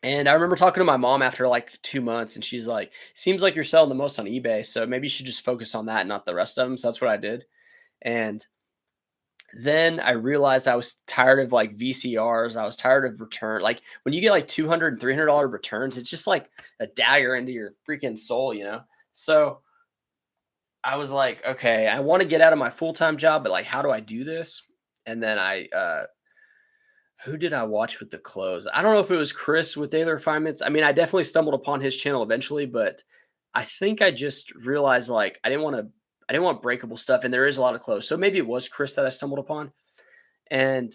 And I remember talking to my mom after like 2 months, and she's like, seems like you're selling the most on eBay, so maybe you should just focus on that and not the rest of them. So that's what I did. And then I realized I was tired of like VCRs. I was tired of return. Like when you get like $200 and $300 returns, it's just like a dagger into your freaking soul, So I was like, okay, I want to get out of my full-time job, but like, how do I do this? And then who did I watch with the clothes? I don't know if it was Chris with Daily Refinements. I mean, I definitely stumbled upon his channel eventually, but I think I just realized like I didn't want breakable stuff, and there is a lot of clothes. So maybe it was Chris that I stumbled upon. And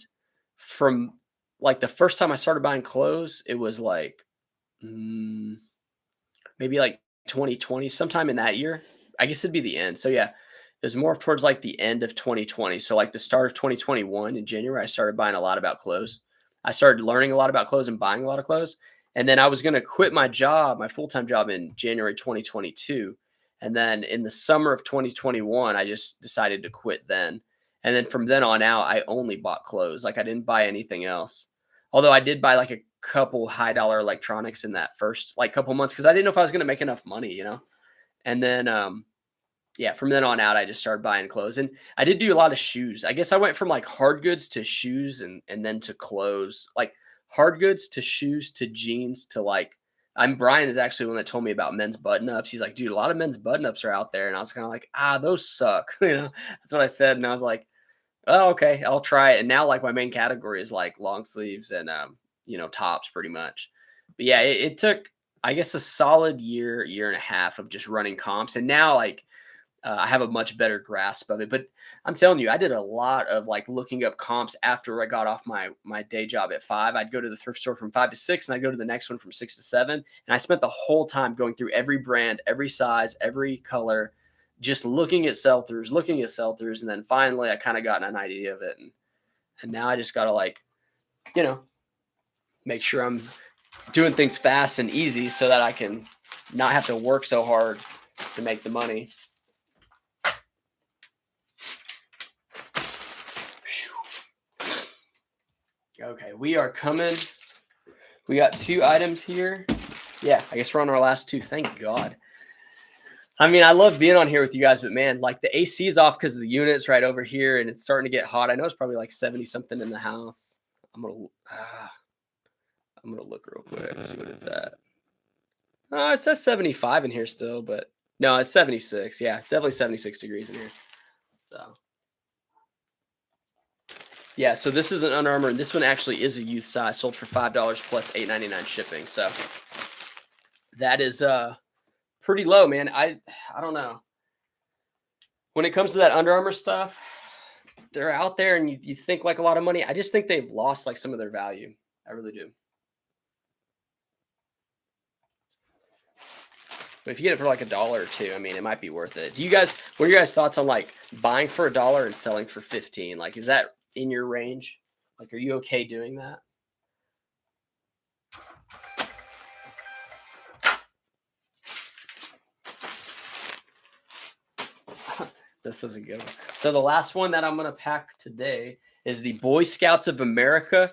from like the first time I started buying clothes, it was like maybe like 2020, sometime in that year. I guess it'd be the end. So yeah, it was more towards like the end of 2020. So like the start of 2021 in January, I started buying a lot about clothes. I started learning a lot about clothes and buying a lot of clothes. And then I was going to quit my job, my full-time job, in January 2022. And then in the summer of 2021, I just decided to quit then. And then from then on out, I only bought clothes. Like I didn't buy anything else. Although I did buy like a couple high dollar electronics in that first like couple months because I didn't know if I was going to make enough money. And then yeah, from then on out, I just started buying clothes, and I did do a lot of shoes. I guess I went from like hard goods to shoes, and then to clothes, like hard goods to shoes to jeans to like. Brian is actually one that told me about men's button ups. He's like, dude, a lot of men's button ups are out there, and I was kind of like, those suck. That's what I said, and I was like, oh, okay, I'll try it. And now like my main category is like long sleeves and tops pretty much. But yeah, it took I guess a solid year and a half of just running comps, and now like. I have a much better grasp of it, but I'm telling you, I did a lot of like looking up comps after I got off my day job at 5. I'd go to the thrift store from 5 to 6, and I'd go to the next one from 6 to 7. And I spent the whole time going through every brand, every size, every color, just looking at sell-throughs. And then finally I kind of got an idea of it. And now I just got to like, make sure I'm doing things fast and easy so that I can not have to work so hard to make the money. Okay, we are coming. We got 2 items here. Yeah, I guess we're on our last 2. Thank God. I mean, I love being on here with you guys, but man, like the AC is off because of the units right over here, and it's starting to get hot. I know it's probably like 70 something in the house. I'm gonna look real quick, see what it's at. It says 75 in here still, but no, it's 76. Yeah, it's definitely 76 degrees in here. So yeah, so this is an Under Armour, and this one actually is a youth size, sold for $5 plus $8.99 shipping. So that is pretty low, man. I don't know. When it comes to that Under Armour stuff, they're out there and you think like a lot of money. I just think they've lost like some of their value. I really do. But if you get it for like $1 or $2, I mean, it might be worth it. What are your guys' thoughts on like buying for $1 and selling for 15? Like, is that in your range? Like, are you okay doing that? This is a good one. So the last one that I'm going to pack today is the Boy Scouts of America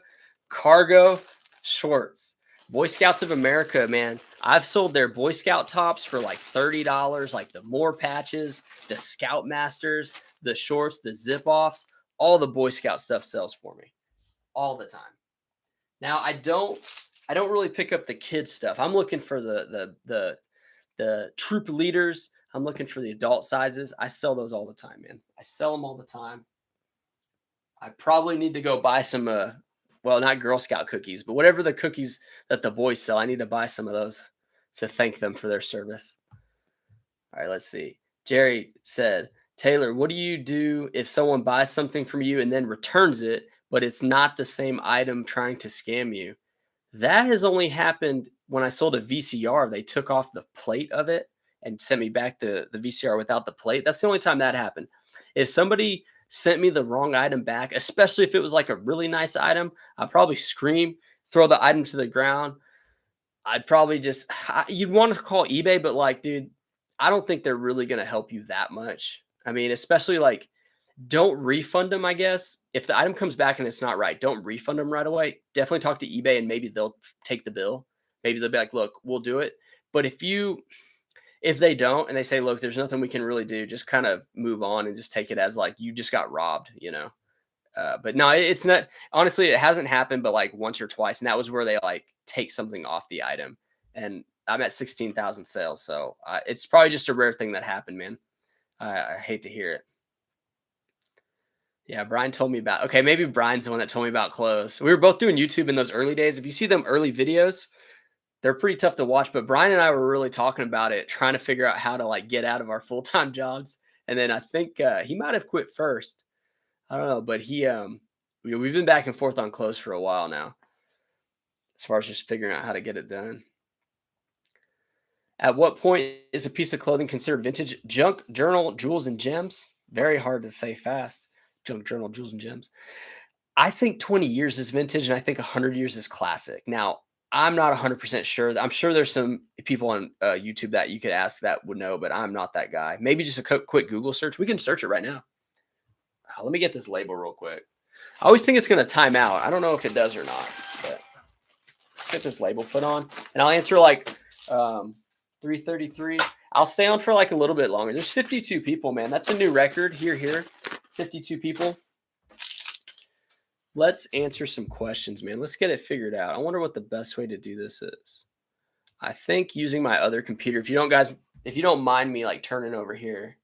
cargo shorts. Boy Scouts of America, man. I've sold their Boy Scout tops for like $30, like the more patches, the Scout Masters, the shorts, the zip offs, all the Boy Scout stuff sells for me all the time. Now I don't really pick up the kids stuff. I'm looking for the troop leaders. I'm looking for the adult sizes. I sell those all the time, man. I sell them all the time. I probably need to go buy some, well, not Girl Scout cookies, but whatever the cookies that the boys sell, I need to buy some of those to thank them for their service. All right, let's see. Jerry said, Taylor, what do you do if someone buys something from you and then returns it, but it's not the same item trying to scam you? That has only happened when I sold a VCR. They took off the plate of it and sent me back the VCR without the plate. That's the only time that happened. If somebody sent me the wrong item back, especially if it was like a really nice item, I'd probably scream, throw the item to the ground. I'd probably just, you'd want to call eBay, but like, dude, I don't think they're really going to help you that much. I mean, especially like, don't refund them, I guess. If the item comes back and it's not right, don't refund them right away. Definitely talk to eBay and maybe they'll take the bill. Maybe they'll be like, look, we'll do it. But if they don't and they say, look, there's nothing we can really do, just kind of move on and just take it as like you just got robbed, you know? But no, it's not, honestly, it hasn't happened, but like once or twice. And that was where they like take something off the item. And I'm at 16,000 sales. So it's probably just a rare thing that happened, man. I hate to hear it. Yeah, Brian told me about, okay, maybe Brian's the one that told me about clothes. We were both doing YouTube in those early days. If you see them early videos, they're pretty tough to watch, but Brian and I were really talking about it, trying to figure out how to like get out of our full-time jobs. And then I think he might have quit first. I don't know, but we've been back and forth on clothes for a while now, as far as just figuring out how to get it done. At what point is a piece of clothing considered vintage? Junk, journal, jewels, and gems? Very hard to say fast. Junk, journal, jewels, and gems. I think 20 years is vintage, and I think 100 years is classic. Now, I'm not 100% sure. I'm sure there's some people on YouTube that you could ask that would know, but I'm not that guy. Maybe just a quick Google search. We can search it right now. Let me get this label real quick. I always think it's going to time out. I don't know if it does or not, but let's get this label put on, and I'll answer like 3:33. I'll stay on for like a little bit longer. There's 52 people, man. That's a new record. Here. 52 people. Let's answer some questions, man. Let's get it figured out. I wonder what the best way to do this is. I think using my other computer. If you don't mind me like turning over here.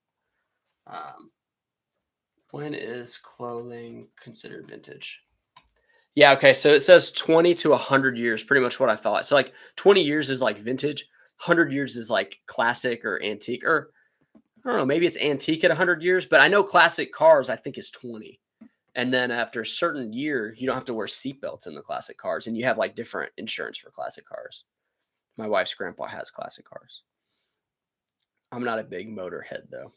When is clothing considered vintage? Yeah, okay. So it says 20 to 100 years, pretty much what I thought. So like 20 years is like vintage, 100 years is like classic or antique, or I don't know, maybe it's antique at 100 years, but I know classic cars I think is 20. And then after a certain year, you don't have to wear seatbelts in the classic cars, and you have like different insurance for classic cars. My wife's grandpa has classic cars. I'm not a big motorhead though.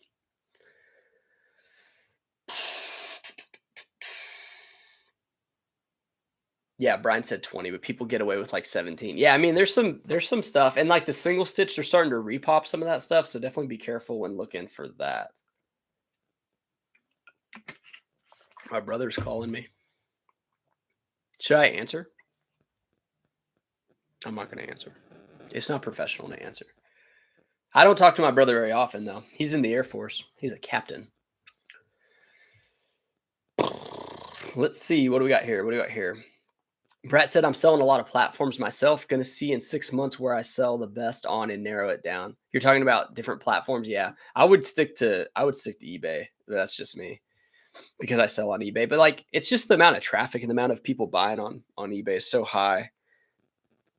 Yeah, Brian said 20, but people get away with like 17. Yeah, I mean, there's some stuff, and like the single stitch, they're starting to repop some of that stuff. So definitely be careful when looking for that. My brother's calling me. Should I answer? I'm not going to answer. It's not professional to answer. I don't talk to my brother very often, though. He's in the Air Force. He's a captain. Let's see. What do we got here? What do we got here? Brett said, I'm selling a lot of platforms myself. Going to see in 6 months where I sell the best on and narrow it down. You're talking about different platforms. Yeah, I would stick to eBay. That's just me because I sell on eBay. But like, it's just the amount of traffic and the amount of people buying on eBay is so high.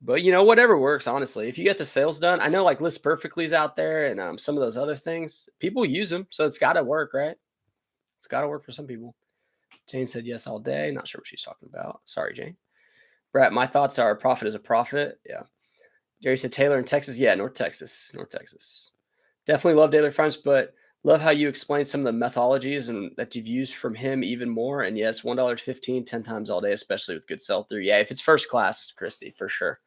But whatever works, honestly. If you get the sales done, I know like List Perfectly is out there and some of those other things. People use them, so it's got to work, right? It's got to work for some people. Jane said yes all day. Not sure what she's talking about. Sorry, Jane. Brett, my thoughts are profit is a profit. Yeah. Jerry said Taylor in Texas. Yeah, North Texas. North Texas. Definitely love Taylor Farms, but love how you explain some of the methodologies and that you've used from him even more. And yes, $1.15, 10 times all day, especially with good sell through. Yeah, if it's first class, Christy, for sure.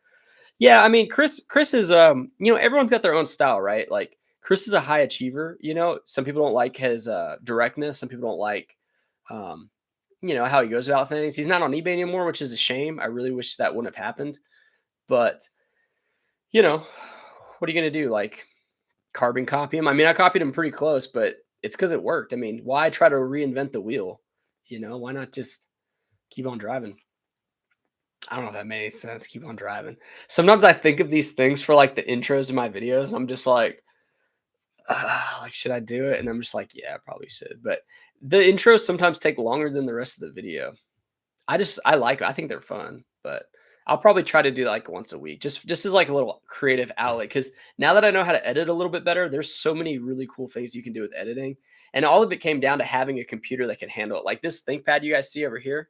Yeah, I mean, Chris is everyone's got their own style, right? Like Chris is a high achiever, Some people don't like his directness, some people don't like um how he goes about things. He's not on eBay anymore, which is a shame. I really wish that wouldn't have happened. But, you know, what are you going to do? Like carbon copy him? I mean, I copied him pretty close, but it's because it worked. I mean, why try to reinvent the wheel? Why not just keep on driving? I don't know if that made any sense. Keep on driving. Sometimes I think of these things for like the intros of my videos. And I'm just like, should I do it? And I'm just like, yeah, I probably should. But the intros sometimes take longer than the rest of the video. I think they're fun, but I'll probably try to do like once a week, just as like a little creative outlet. Because now that I know how to edit a little bit better, there's so many really cool things you can do with editing, and all of it came down to having a computer that can handle it. Like this ThinkPad you guys see over here,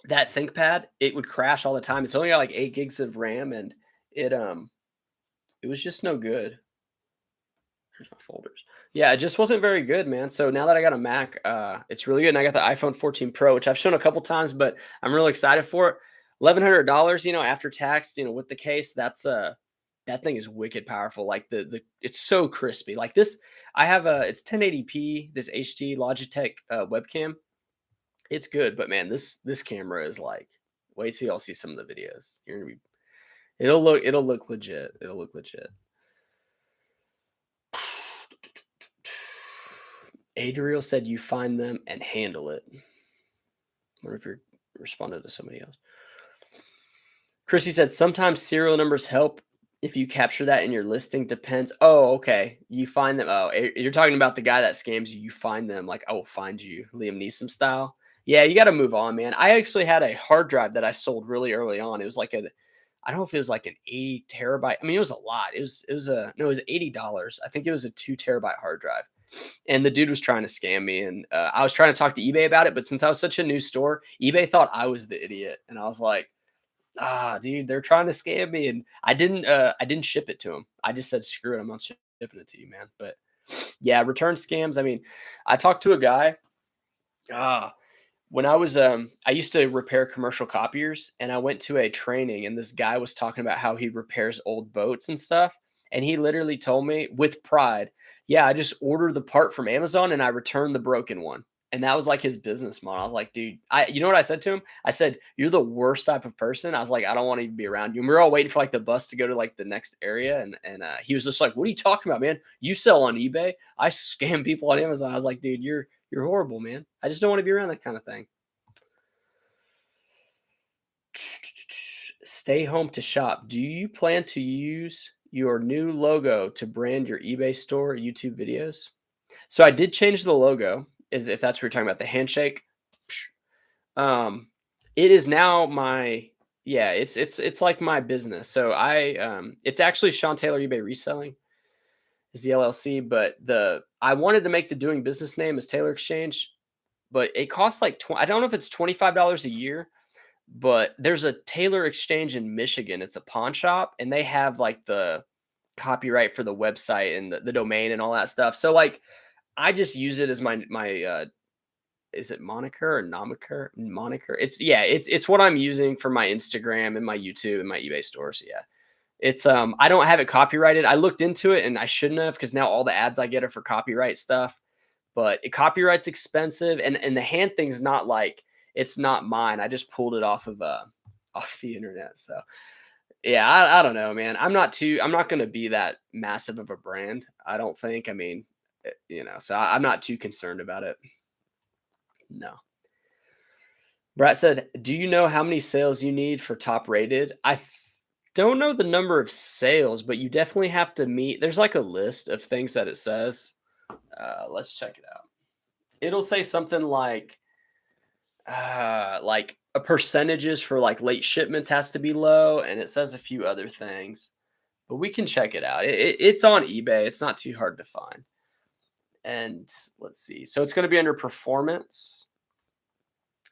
that ThinkPad, it would crash all the time. It's only got like 8 gigs of RAM, and it was just no good. Here's my folders. Yeah, it just wasn't very good, man. So now that I got a Mac, it's really good. And I got the iPhone 14 Pro, which I've shown a couple times, but I'm really excited for it. $1,100, after tax, with the case, that thing is wicked powerful. Like the it's so crispy. Like this, I have it's 1080p, this HD Logitech webcam. It's good, but man, this camera is like, wait till y'all see some of the videos. You're gonna be, it'll look legit. It'll look legit. Adriel said you find them and handle it. I wonder if you're responding to somebody else. Chrissy said sometimes serial numbers help if you capture that in your listing. Depends. Oh, okay. You find them. Oh, you're talking about the guy that scams you. You find them like I will find you, Liam Neeson style. Yeah, you got to move on, man. I actually had a hard drive that I sold really early on. It was like I don't know if it was like an 80 terabyte. I mean, it was a lot. It was it was $80. I think it was a 2 terabyte hard drive. And the dude was trying to scam me, and I was trying to talk to eBay about it, but since I was such a new store, eBay thought I was the idiot, and I was like, dude, they're trying to scam me, and I didn't ship it to him. I just said, screw it, I'm not shipping it to you, man. But yeah, return scams. I mean, I talked to a guy. When I used to repair commercial copiers, and I went to a training, and this guy was talking about how he repairs old boats and stuff. And he literally told me with pride, yeah, I just order the part from Amazon and I return the broken one. And that was like his business model. I was like, dude, you know what I said to him? I said, you're the worst type of person. I was like, I don't want to even be around you. And we were all waiting for like the bus to go to like the next area. And he was just like, what are you talking about, man? You sell on eBay. I scam people on Amazon. I was like, dude, you're horrible, man. I just don't want to be around that kind of thing. Stay home to shop. Do you plan to use your new logo to brand your eBay store or YouTube videos? So I did change the logo, is if that's what you're talking about, the handshake. It is now my, yeah, it's like my business. So it's actually Sean Taylor eBay Reselling is the LLC, but I wanted to make the doing business name as Taylor Exchange, but it costs like I don't know if it's $25 a year, but there's a Taylor Exchange in Michigan. It's a pawn shop, and they have like the copyright for the website and the domain and all that stuff. So like I just use it as my is it moniker or moniker? It's what I'm using for my Instagram and my YouTube and my eBay store. So yeah. It's I don't have it copyrighted. I looked into it and I shouldn't have, because now all the ads I get are for copyright stuff. But copyright's expensive, and the hand thing's not like, it's not mine. I just pulled it off of off the internet. So yeah, I don't know, man. I'm not gonna be that massive of a brand. I don't think. I mean, so I'm not too concerned about it. No. Brett said, "Do you know how many sales you need for top rated?" Don't know the number of sales, but you definitely have to meet. There's like a list of things that it says. Let's check it out. It'll say something like a percentages for like late shipments has to be low, and it says a few other things. But we can check it out. It's on eBay. It's not too hard to find. And let's see. So it's going to be under performance.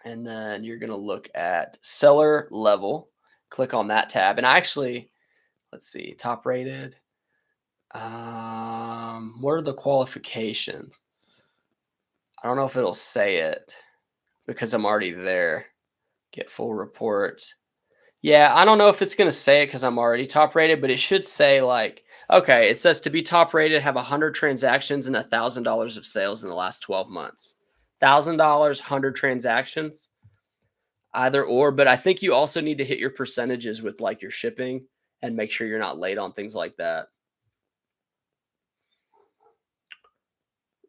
And then you're going to look at seller level. Click on that tab. And let's see, top rated. What are the qualifications? I don't know if it'll say it because I'm already there. Get full reports. Yeah, I don't know if it's going to say it because I'm already top rated, but it should say like, okay, it says to be top rated, have 100 transactions and $1,000 of sales in the last 12 months. $1,000, 100 transactions, either or. But I think you also need to hit your percentages with like your shipping and make sure you're not late on things like that.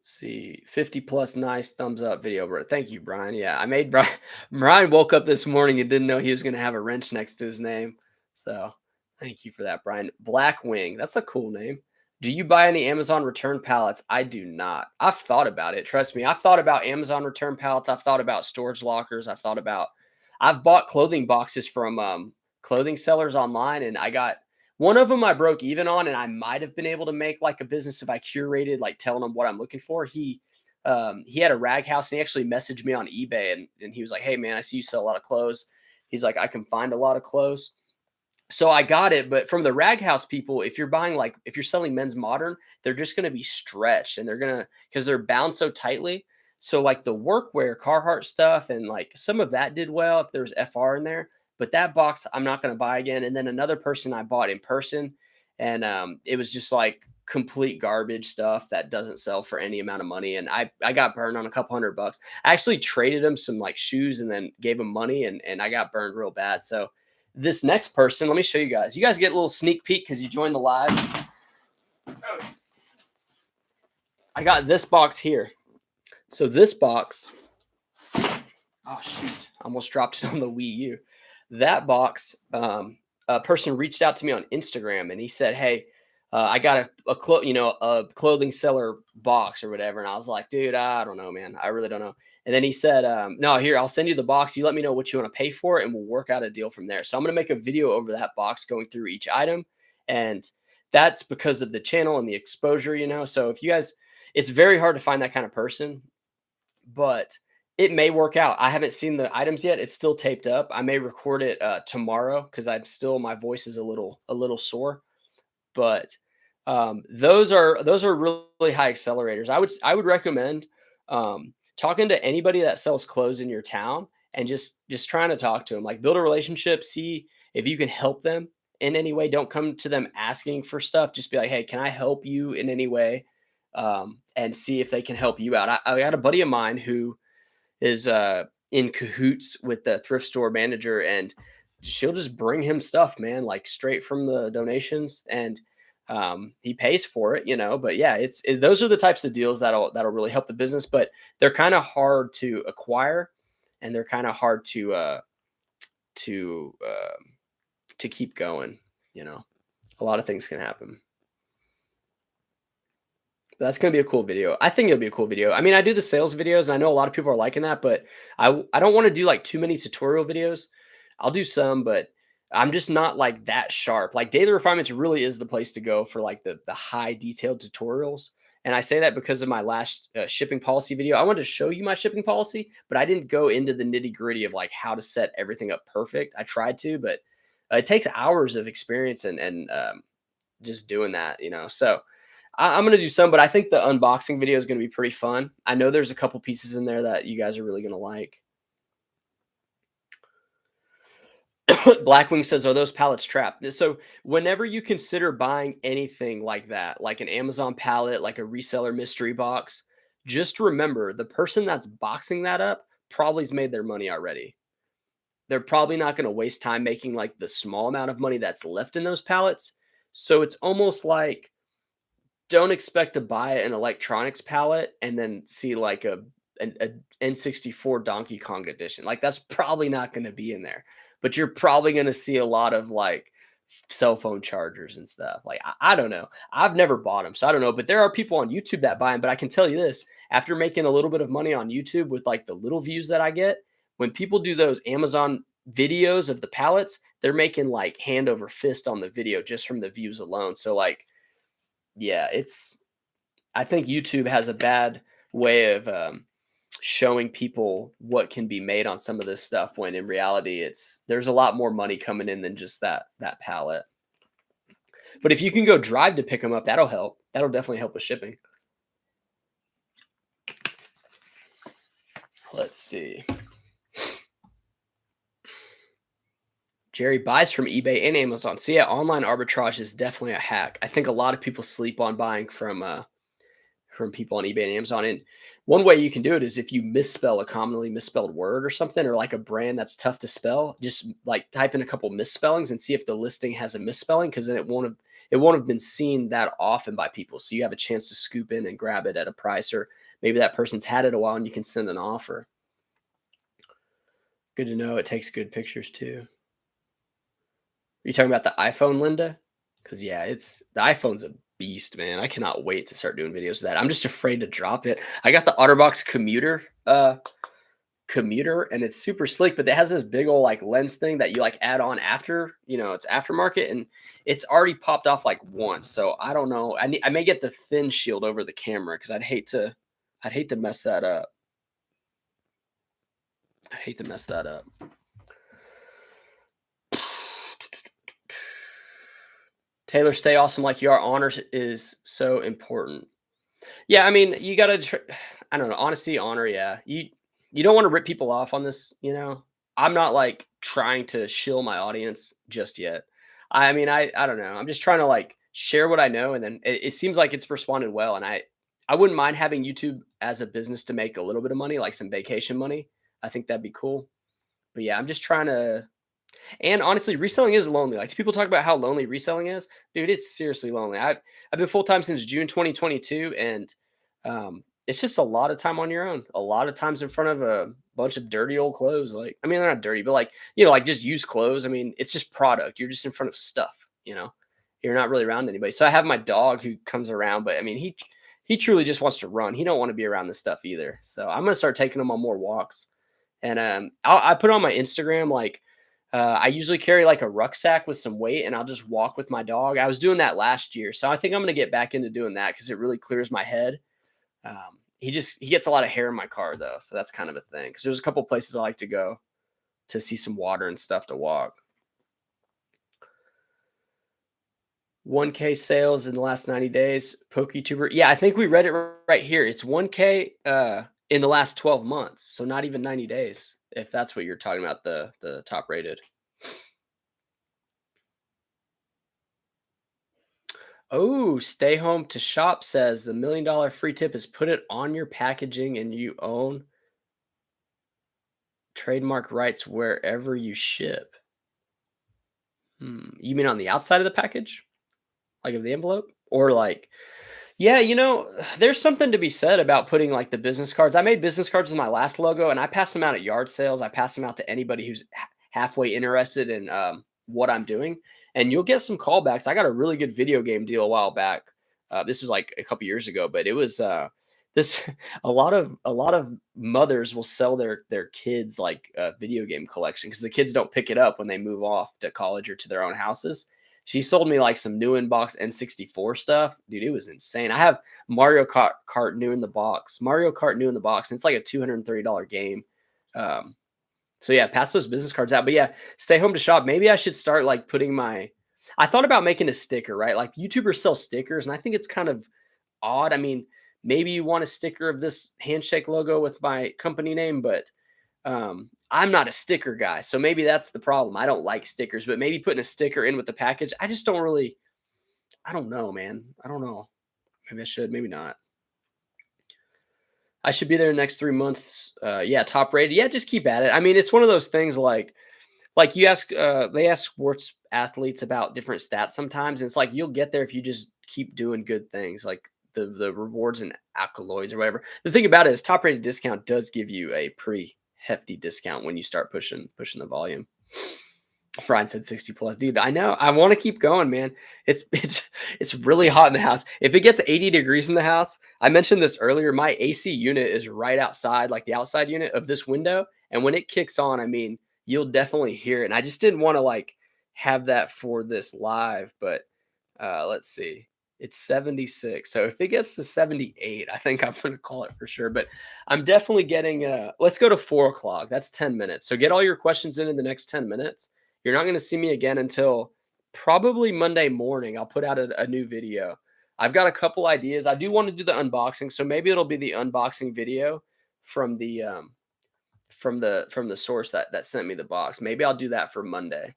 See, 50 plus nice thumbs up video, bro. Thank you, Brian. Yeah, I made Brian. Brian woke up this morning and didn't know he was going to have a wrench next to his name. So thank you for that, Brian. Blackwing. That's a cool name. Do you buy any Amazon return pallets? I do not. I've thought about it. Trust me. I've thought about Amazon return pallets. I've thought about storage lockers. I've bought clothing boxes from clothing sellers online, and one of them I broke even on, and I might have been able to make like a business if I curated, like telling him what I'm looking for. He had a rag house, and he actually messaged me on eBay, and he was like, "Hey man, I see you sell a lot of clothes." He's like, "I can find a lot of clothes." So I got it, but from the rag house people, if you're selling men's modern, they're just gonna be stretched, and because they're bound so tightly. So like the workwear, Carhartt stuff, and like some of that did well if there's FR in there. But that box I'm not gonna buy again. And then another person I bought in person, and it was just like complete garbage stuff that doesn't sell for any amount of money. And I got burned on a couple $100. I actually traded him some like shoes and then gave him money, and I got burned real bad. So this next person, let me show you guys. You guys get a little sneak peek because you joined the live. I got this box here. So this box, oh shoot, almost dropped it on the Wii U. That box, a person reached out to me on Instagram and he said, "Hey, I got a clothing seller box or whatever." And I was like, "Dude, I don't know, man. I really don't know." And then he said, "No, here, I'll send you the box. You let me know what you want to pay for it, and we'll work out a deal from there." So I'm going to make a video over that box going through each item. And that's because of the channel and the exposure. So if you guys, it's very hard to find that kind of person, but it may work out. I haven't seen the items yet. It's still taped up. I may record it tomorrow because my voice is a little sore. But those are really high accelerators. I would recommend talking to anybody that sells clothes in your town and just trying to talk to them, like build a relationship, see if you can help them in any way. Don't come to them asking for stuff. Just be like, "Hey, can I help you in any way?" And see if they can help you out. I got a buddy of mine who is in cahoots with the thrift store manager, and she'll just bring him stuff, man, like straight from the donations, and he pays for it. But yeah, those are the types of deals that'll really help the business, but they're kind of hard to acquire, and they're kind of hard to keep going. A lot of things can happen. That's going to be a cool video. I think it'll be a cool video. I mean, I do the sales videos, and I know a lot of people are liking that, but I don't want to do like too many tutorial videos. I'll do some, but I'm just not like that sharp. Like Daily Refinements really is the place to go for like the high detailed tutorials. And I say that because of my last shipping policy video. I wanted to show you my shipping policy, but I didn't go into the nitty gritty of like how to set everything up perfect. I tried to, but it takes hours of experience and just doing that. So I'm going to do some, but I think the unboxing video is going to be pretty fun. I know there's a couple pieces in there that you guys are really going to like. Blackwing says, "Are those pallets trapped?" So whenever you consider buying anything like that, like an Amazon pallet, like a reseller mystery box, just remember the person that's boxing that up probably has made their money already. They're probably not gonna waste time making, like, the small amount of money that's left in those pallets. So it's almost like, don't expect to buy an electronics pallet and then see, like, a N64 Donkey Kong edition. Like, that's probably not gonna be in there, but you're probably gonna see a lot of, like, cell phone chargers and stuff. Like, I don't know. I've never bought them, so I don't know, but there are people on YouTube that buy them. But I can tell you this, after making a little bit of money on YouTube with, like, the little views that I get, when people do those Amazon videos of the pallets, they're making, like, hand over fist on the video just from the views alone. So, like, yeah, it's I think YouTube has a bad way of, showing people what can be made on some of this stuff when in reality there's a lot more money coming in than just that pallet. But if you can go drive to pick them up, that'll help. That'll definitely help with shipping. Let's see. Jerry buys from eBay and Amazon. So yeah, online arbitrage is definitely a hack. I think a lot of people sleep on buying from people on eBay and Amazon. And one way you can do it is if you misspell a commonly misspelled word or something, or like a brand that's tough to spell, just like type in a couple misspellings and see if the listing has a misspelling, because then it won't have been seen that often by people. So you have a chance to scoop in and grab it at a price, or maybe that person's had it a while and you can send an offer. Good to know. It takes good pictures too. Are you talking about the iPhone, Linda? Because yeah, it's the iPhone's a beast, man. I cannot wait to start doing videos of that. I'm just afraid to drop it. I got the OtterBox commuter, and it's super sleek, but it has this big old like lens thing that you like add on after, it's aftermarket, and it's already popped off like once. So I don't know. I may get the thin shield over the camera because I'd hate to mess that up. I hate to mess that up. Taylor, stay awesome like you are. Honors is so important. Yeah, I mean, you gotta. I don't know. Honesty, honor. Yeah, you don't want to rip people off on this. I'm not like trying to shill my audience just yet. I mean, I don't know. I'm just trying to like share what I know, and then it seems like it's responded well. And I wouldn't mind having YouTube as a business to make a little bit of money, like some vacation money. I think that'd be cool. But yeah, I'm just trying to. And honestly, reselling is lonely. Like people talk about how lonely reselling is, dude. It's seriously lonely. I've been full time since June 2022, and it's just a lot of time on your own. A lot of times in front of a bunch of dirty old clothes. Like I mean, they're not dirty, but like like just used clothes. I mean, it's just product. You're just in front of stuff. You're not really around anybody. So I have my dog who comes around, but I mean, he truly just wants to run. He don't want to be around this stuff either. So I'm gonna start taking him on more walks, and I put on my Instagram like. I usually carry like a rucksack with some weight and I'll just walk with my dog. I was doing that last year. So I think I'm going to get back into doing that because it really clears my head. He gets a lot of hair in my car though. So that's kind of a thing because there's a couple places I like to go to see some water and stuff to walk. 1K sales in the last 90 days. PokeTuber. Yeah, I think we read it right here. It's 1K in the last 12 months. So not even 90 days. If that's what you're talking about, the top rated. Oh, stay home to shop says the $1 million free tip is put it on your packaging and you own trademark rights wherever you ship. You mean on the outside of the package? Like of the envelope? Or like, yeah, there's something to be said about putting like the business cards. I made business cards with my last logo and I pass them out at yard sales. I pass them out to anybody who's halfway interested in what I'm doing. And you'll get some callbacks. I got a really good video game deal a while back. This was like a couple years ago, but it was this a lot of mothers will sell their kids like a video game collection because the kids don't pick it up when they move off to college or to their own houses. She sold me like some new in box N64 stuff. Dude, it was insane. I have Mario Kart new in the box. Mario Kart new in the box. And it's like a $230 game. So yeah, pass those business cards out. But yeah, stay home to shop. Maybe I should start like I thought about making a sticker, right? Like YouTubers sell stickers, and I think it's kind of odd. I mean, maybe you want a sticker of this handshake logo with my company name, but I'm not a sticker guy, so maybe that's the problem. I don't like stickers, but maybe putting a sticker in with the package, I just don't really. I don't know, man. I don't know. Maybe I should, maybe not. I should be there in the next 3 months. Yeah, top rated. Yeah, just keep at it. I mean, it's one of those things like you ask they ask sports athletes about different stats sometimes, and it's like you'll get there if you just keep doing good things, like the rewards and accolades or whatever. The thing about it is top rated discount does give you a pretty hefty discount when you start pushing the volume. Ryan said 60 plus. Dude, I know. I want to keep going, man. It's really hot in the house. If it gets 80 degrees in the house, I mentioned this earlier, my AC unit is right outside, like the outside unit of this window. And when it kicks on, I mean, you'll definitely hear it. And I just didn't want to like have that for this live, but let's see. It's 76. So if it gets to 78, I think I'm gonna call it for sure. But I'm definitely getting let's go to 4 o'clock. That's 10 minutes. So get all your questions in the next 10 minutes. You're not gonna see me again until probably Monday morning. I'll put out a new video. I've got a couple ideas. I do want to do the unboxing, so maybe it'll be the unboxing video from the source that sent me the box. Maybe I'll do that for Monday.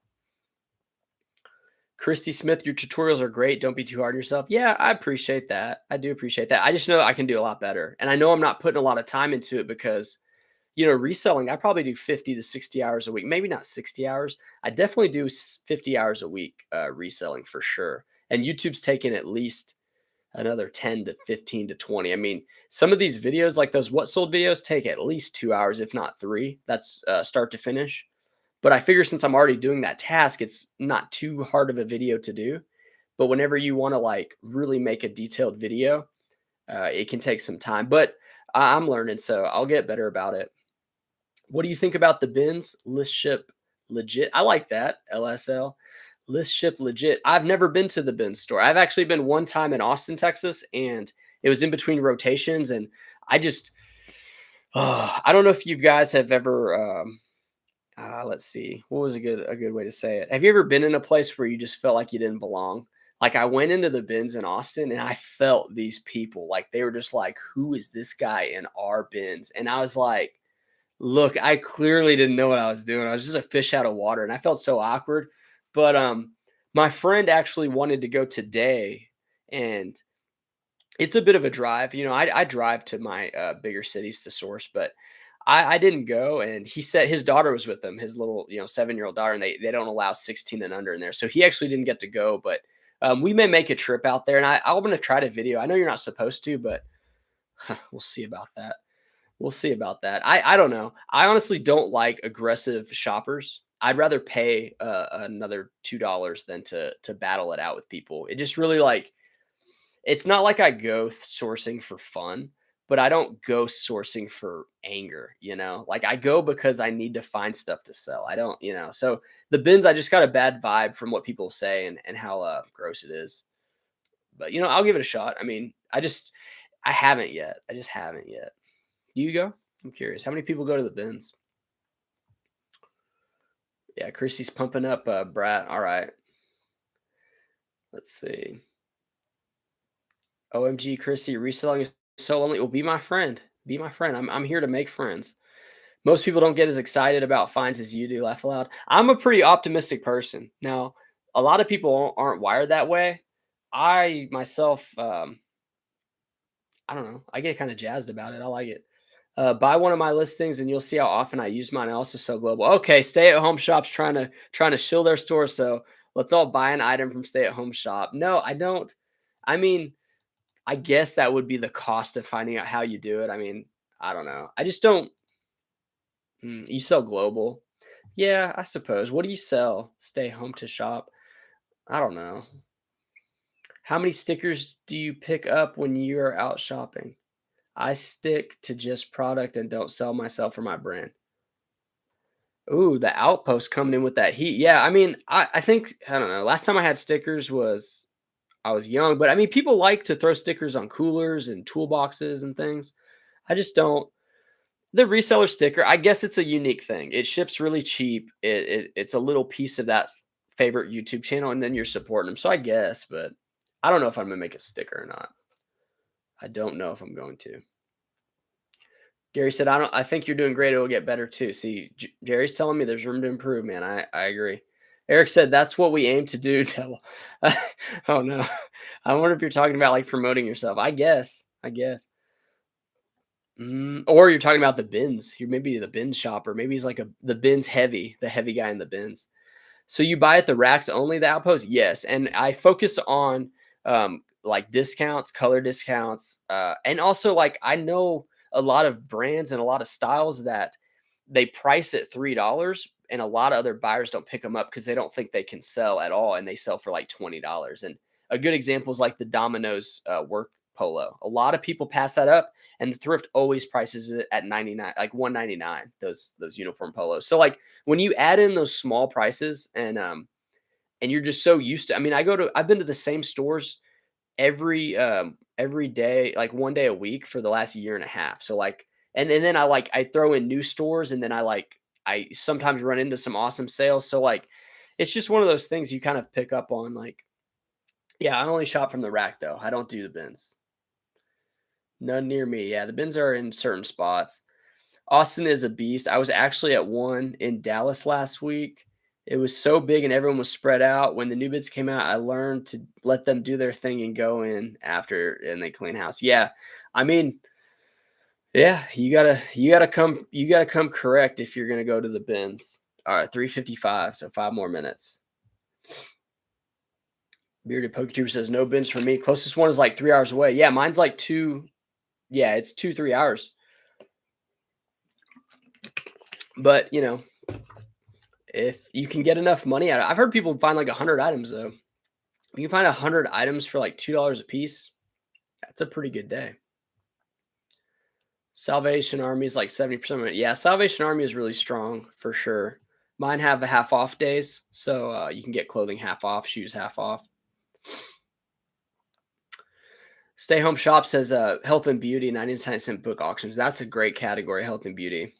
Christy Smith, your tutorials are great. Don't be too hard on yourself. Yeah, I appreciate that. I do appreciate that. I just know I can do a lot better. And I know I'm not putting a lot of time into it because, reselling, I probably do 50 to 60 hours a week. Maybe not 60 hours. I definitely do 50 hours a week reselling for sure. And YouTube's taking at least another 10 to 15 to 20. I mean, some of these videos, like those what sold videos, take at least 2 hours, if not three. That's start to finish. But I figure since I'm already doing that task, it's not too hard of a video to do. But whenever you want to like really make a detailed video, it can take some time. But I'm learning, so I'll get better about it. What do you think about the bins? List ship legit. I like that. LSL. List ship legit. I've never been to the bin store. I've actually been one time in Austin, Texas, and it was in between rotations. And I just, I don't know if you guys have ever let's see. What was a good way to say it? Have you ever been in a place where you just felt like you didn't belong? Like I went into the bins in Austin and I felt these people like they were just like, who is this guy in our bins? And I was like, look, I clearly didn't know what I was doing. I was just a fish out of water and I felt so awkward. But my friend actually wanted to go today and it's a bit of a drive. I drive to my bigger cities to source, but I didn't go, and he said his daughter was with him, his little 7-year-old daughter, and they don't allow 16 and under in there, so he actually didn't get to go. But we may make a trip out there, and I'm gonna try to video. I know you're not supposed to, but we'll see about that. We'll see about that. I don't know. I honestly don't like aggressive shoppers. I'd rather pay another $2 than to battle it out with people. It just really like it's not like I go sourcing for fun, but I don't go sourcing for anger. Like I go because I need to find stuff to sell. I don't. So the bins, I just got a bad vibe from what people say and how gross it is. But I'll give it a shot. I mean, I haven't yet. I just haven't yet. Do you go? I'm curious. How many people go to the bins? Yeah, Chrissy's pumping up Brat. All right. Let's see. OMG, Chrissy, reselling is so lonely. Well, be my friend. Be my friend. I'm here to make friends. Most people don't get as excited about finds as you do. Laugh aloud. I'm a pretty optimistic person. Now, a lot of people aren't wired that way. I myself, I don't know. I get kind of jazzed about it. I like it. Buy one of my listings, and you'll see how often I use mine. I also sell global. Okay, stay-at-home shops trying to shill their store. So let's all buy an item from stay-at-home shop. No, I don't. I mean, I guess that would be the cost of finding out how you do it. I mean, I don't know. I just don't. You sell global. Yeah, I suppose. What do you sell? Stay home to shop. I don't know. How many stickers do you pick up when you're out shopping? I stick to just product and don't sell myself or my brand. Ooh, the outpost coming in with that heat. Yeah, I mean, I think I don't know. Last time I had stickers was I was young, but I mean, people like to throw stickers on coolers and toolboxes and things. I just don't. The reseller sticker, I guess it's a unique thing. It ships really cheap. It's a little piece of that favorite YouTube channel, and then you're supporting them. So I guess, but I don't know if I'm gonna make a sticker or not. I don't know if I'm going to. Gary said, I think you're doing great. It'll get better too. See, Jerry's telling me there's room to improve, man. I agree. Eric said that's what we aim to do. Devil. Oh no. I wonder if you're talking about like promoting yourself. I guess. Or you're talking about the bins. You're maybe the bin shopper. Maybe he's like the bins heavy, the heavy guy in the bins. So you buy at the racks only, the Outpost? Yes, and I focus on, like, discounts, color discounts, and also, like, I know a lot of brands and a lot of styles that they price at $3, and a lot of other buyers don't pick them up because they don't think they can sell at all, and they sell for, like, $20, and a good example is, like, the Domino's, work polo. A lot of people pass that up, and the thrift always prices it at 99, like, 199, those uniform polos. So, like, when you add in those small prices and you're just so used to, I mean, I've been to the same stores every day, like 1 day a week for the last year and a half. So, like, and then I throw in new stores, and then I sometimes run into some awesome sales. So, like, it's just one of those things you kind of pick up on, like, yeah, I only shop from the rack though. I don't do the bins. None near me. Yeah, the bins are in certain spots. Austin is a beast. I was actually at one in Dallas last week. It was so big and everyone was spread out. When the new bids came out, I learned to let them do their thing and go in after and they clean house. Yeah. I mean, yeah, you gotta come correct if you're gonna go to the bins. All right, 3:55, so 5 more minutes. Bearded Poketuber says no bins for me. Closest one is like 3 hours away. Yeah, mine's like two. Yeah, it's 2, 3 hours. But if you can get enough money out of, I've heard people find like 100 items though. If you can find 100 items for like $2 a piece, that's a pretty good day. Salvation Army is like 70% of it. Yeah, Salvation Army is really strong for sure. Mine have the half off days, so you can get clothing half off, shoes half off. Stay Home Shop says health and beauty, 99-cent book auctions. That's a great category, health and beauty.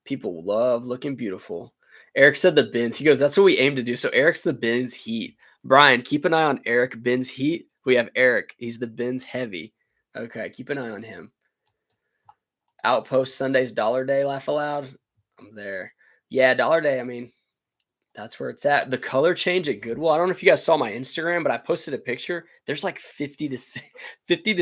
People love looking beautiful. Eric said the bins. He goes, that's what we aim to do. So Eric's the bins heat. Brian, keep an eye on Eric, bins heat. We have Eric. He's the bins heavy. Okay, keep an eye on him. Outpost Sundays dollar day, laugh aloud. I'm there. Yeah, dollar day. I mean, that's where it's at. The color change at Goodwill. I don't know if you guys saw my Instagram, but I posted a picture. There's like 50 to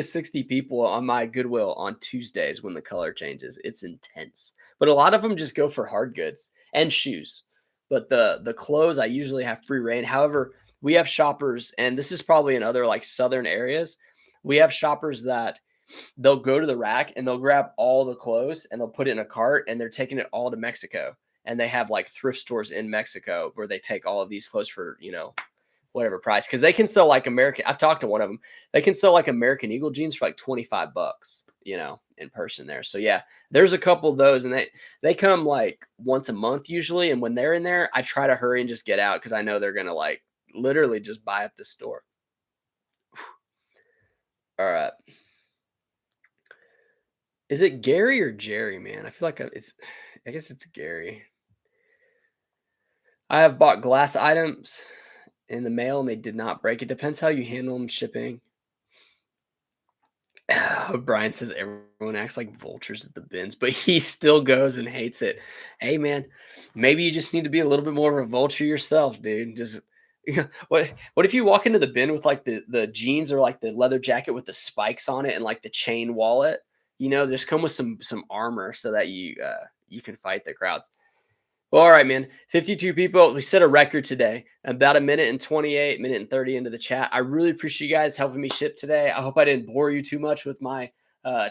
60 people on my Goodwill on Tuesdays when the color changes. It's intense. But a lot of them just go for hard goods and shoes. But the clothes I usually have free reign. However, we have shoppers, and this is probably in other like southern areas. We have shoppers that they'll go to the rack and they'll grab all the clothes and they'll put it in a cart and they're taking it all to Mexico. And they have like thrift stores in Mexico where they take all of these clothes for, whatever price. Cause they can sell like I've talked to one of them. They can sell like American Eagle jeans for like 25 bucks, in person there. So yeah, there's a couple of those and they come like once a month usually. And when they're in there, I try to hurry and just get out. Cause I know they're going to like literally just buy at the store. All right. Is it Gary or Jerry, man? I feel like I guess it's Gary. I have bought glass items in the mail and they did not break. It depends how you handle them shipping. Brian says everyone acts like vultures at the bins, but he still goes and hates it. Hey, man, maybe you just need to be a little bit more of a vulture yourself, dude. Just what if you walk into the bin with like the jeans or like the leather jacket with the spikes on it and like the chain wallet? Just come with some armor so that you can fight the crowds. Well, all right, man. 52 people. We set a record today. About a minute and 28, minute and 30 into the chat. I really appreciate you guys helping me ship today. I hope I didn't bore you too much with my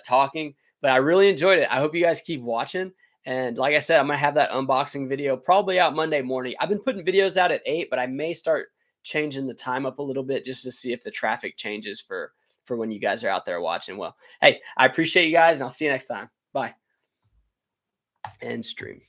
talking, but I really enjoyed it. I hope you guys keep watching. And like I said, I'm going to have that unboxing video probably out Monday morning. I've been putting videos out at 8, but I may start changing the time up a little bit just to see if the traffic changes for when you guys are out there watching. Well, hey, I appreciate you guys, and I'll see you next time. Bye. End stream.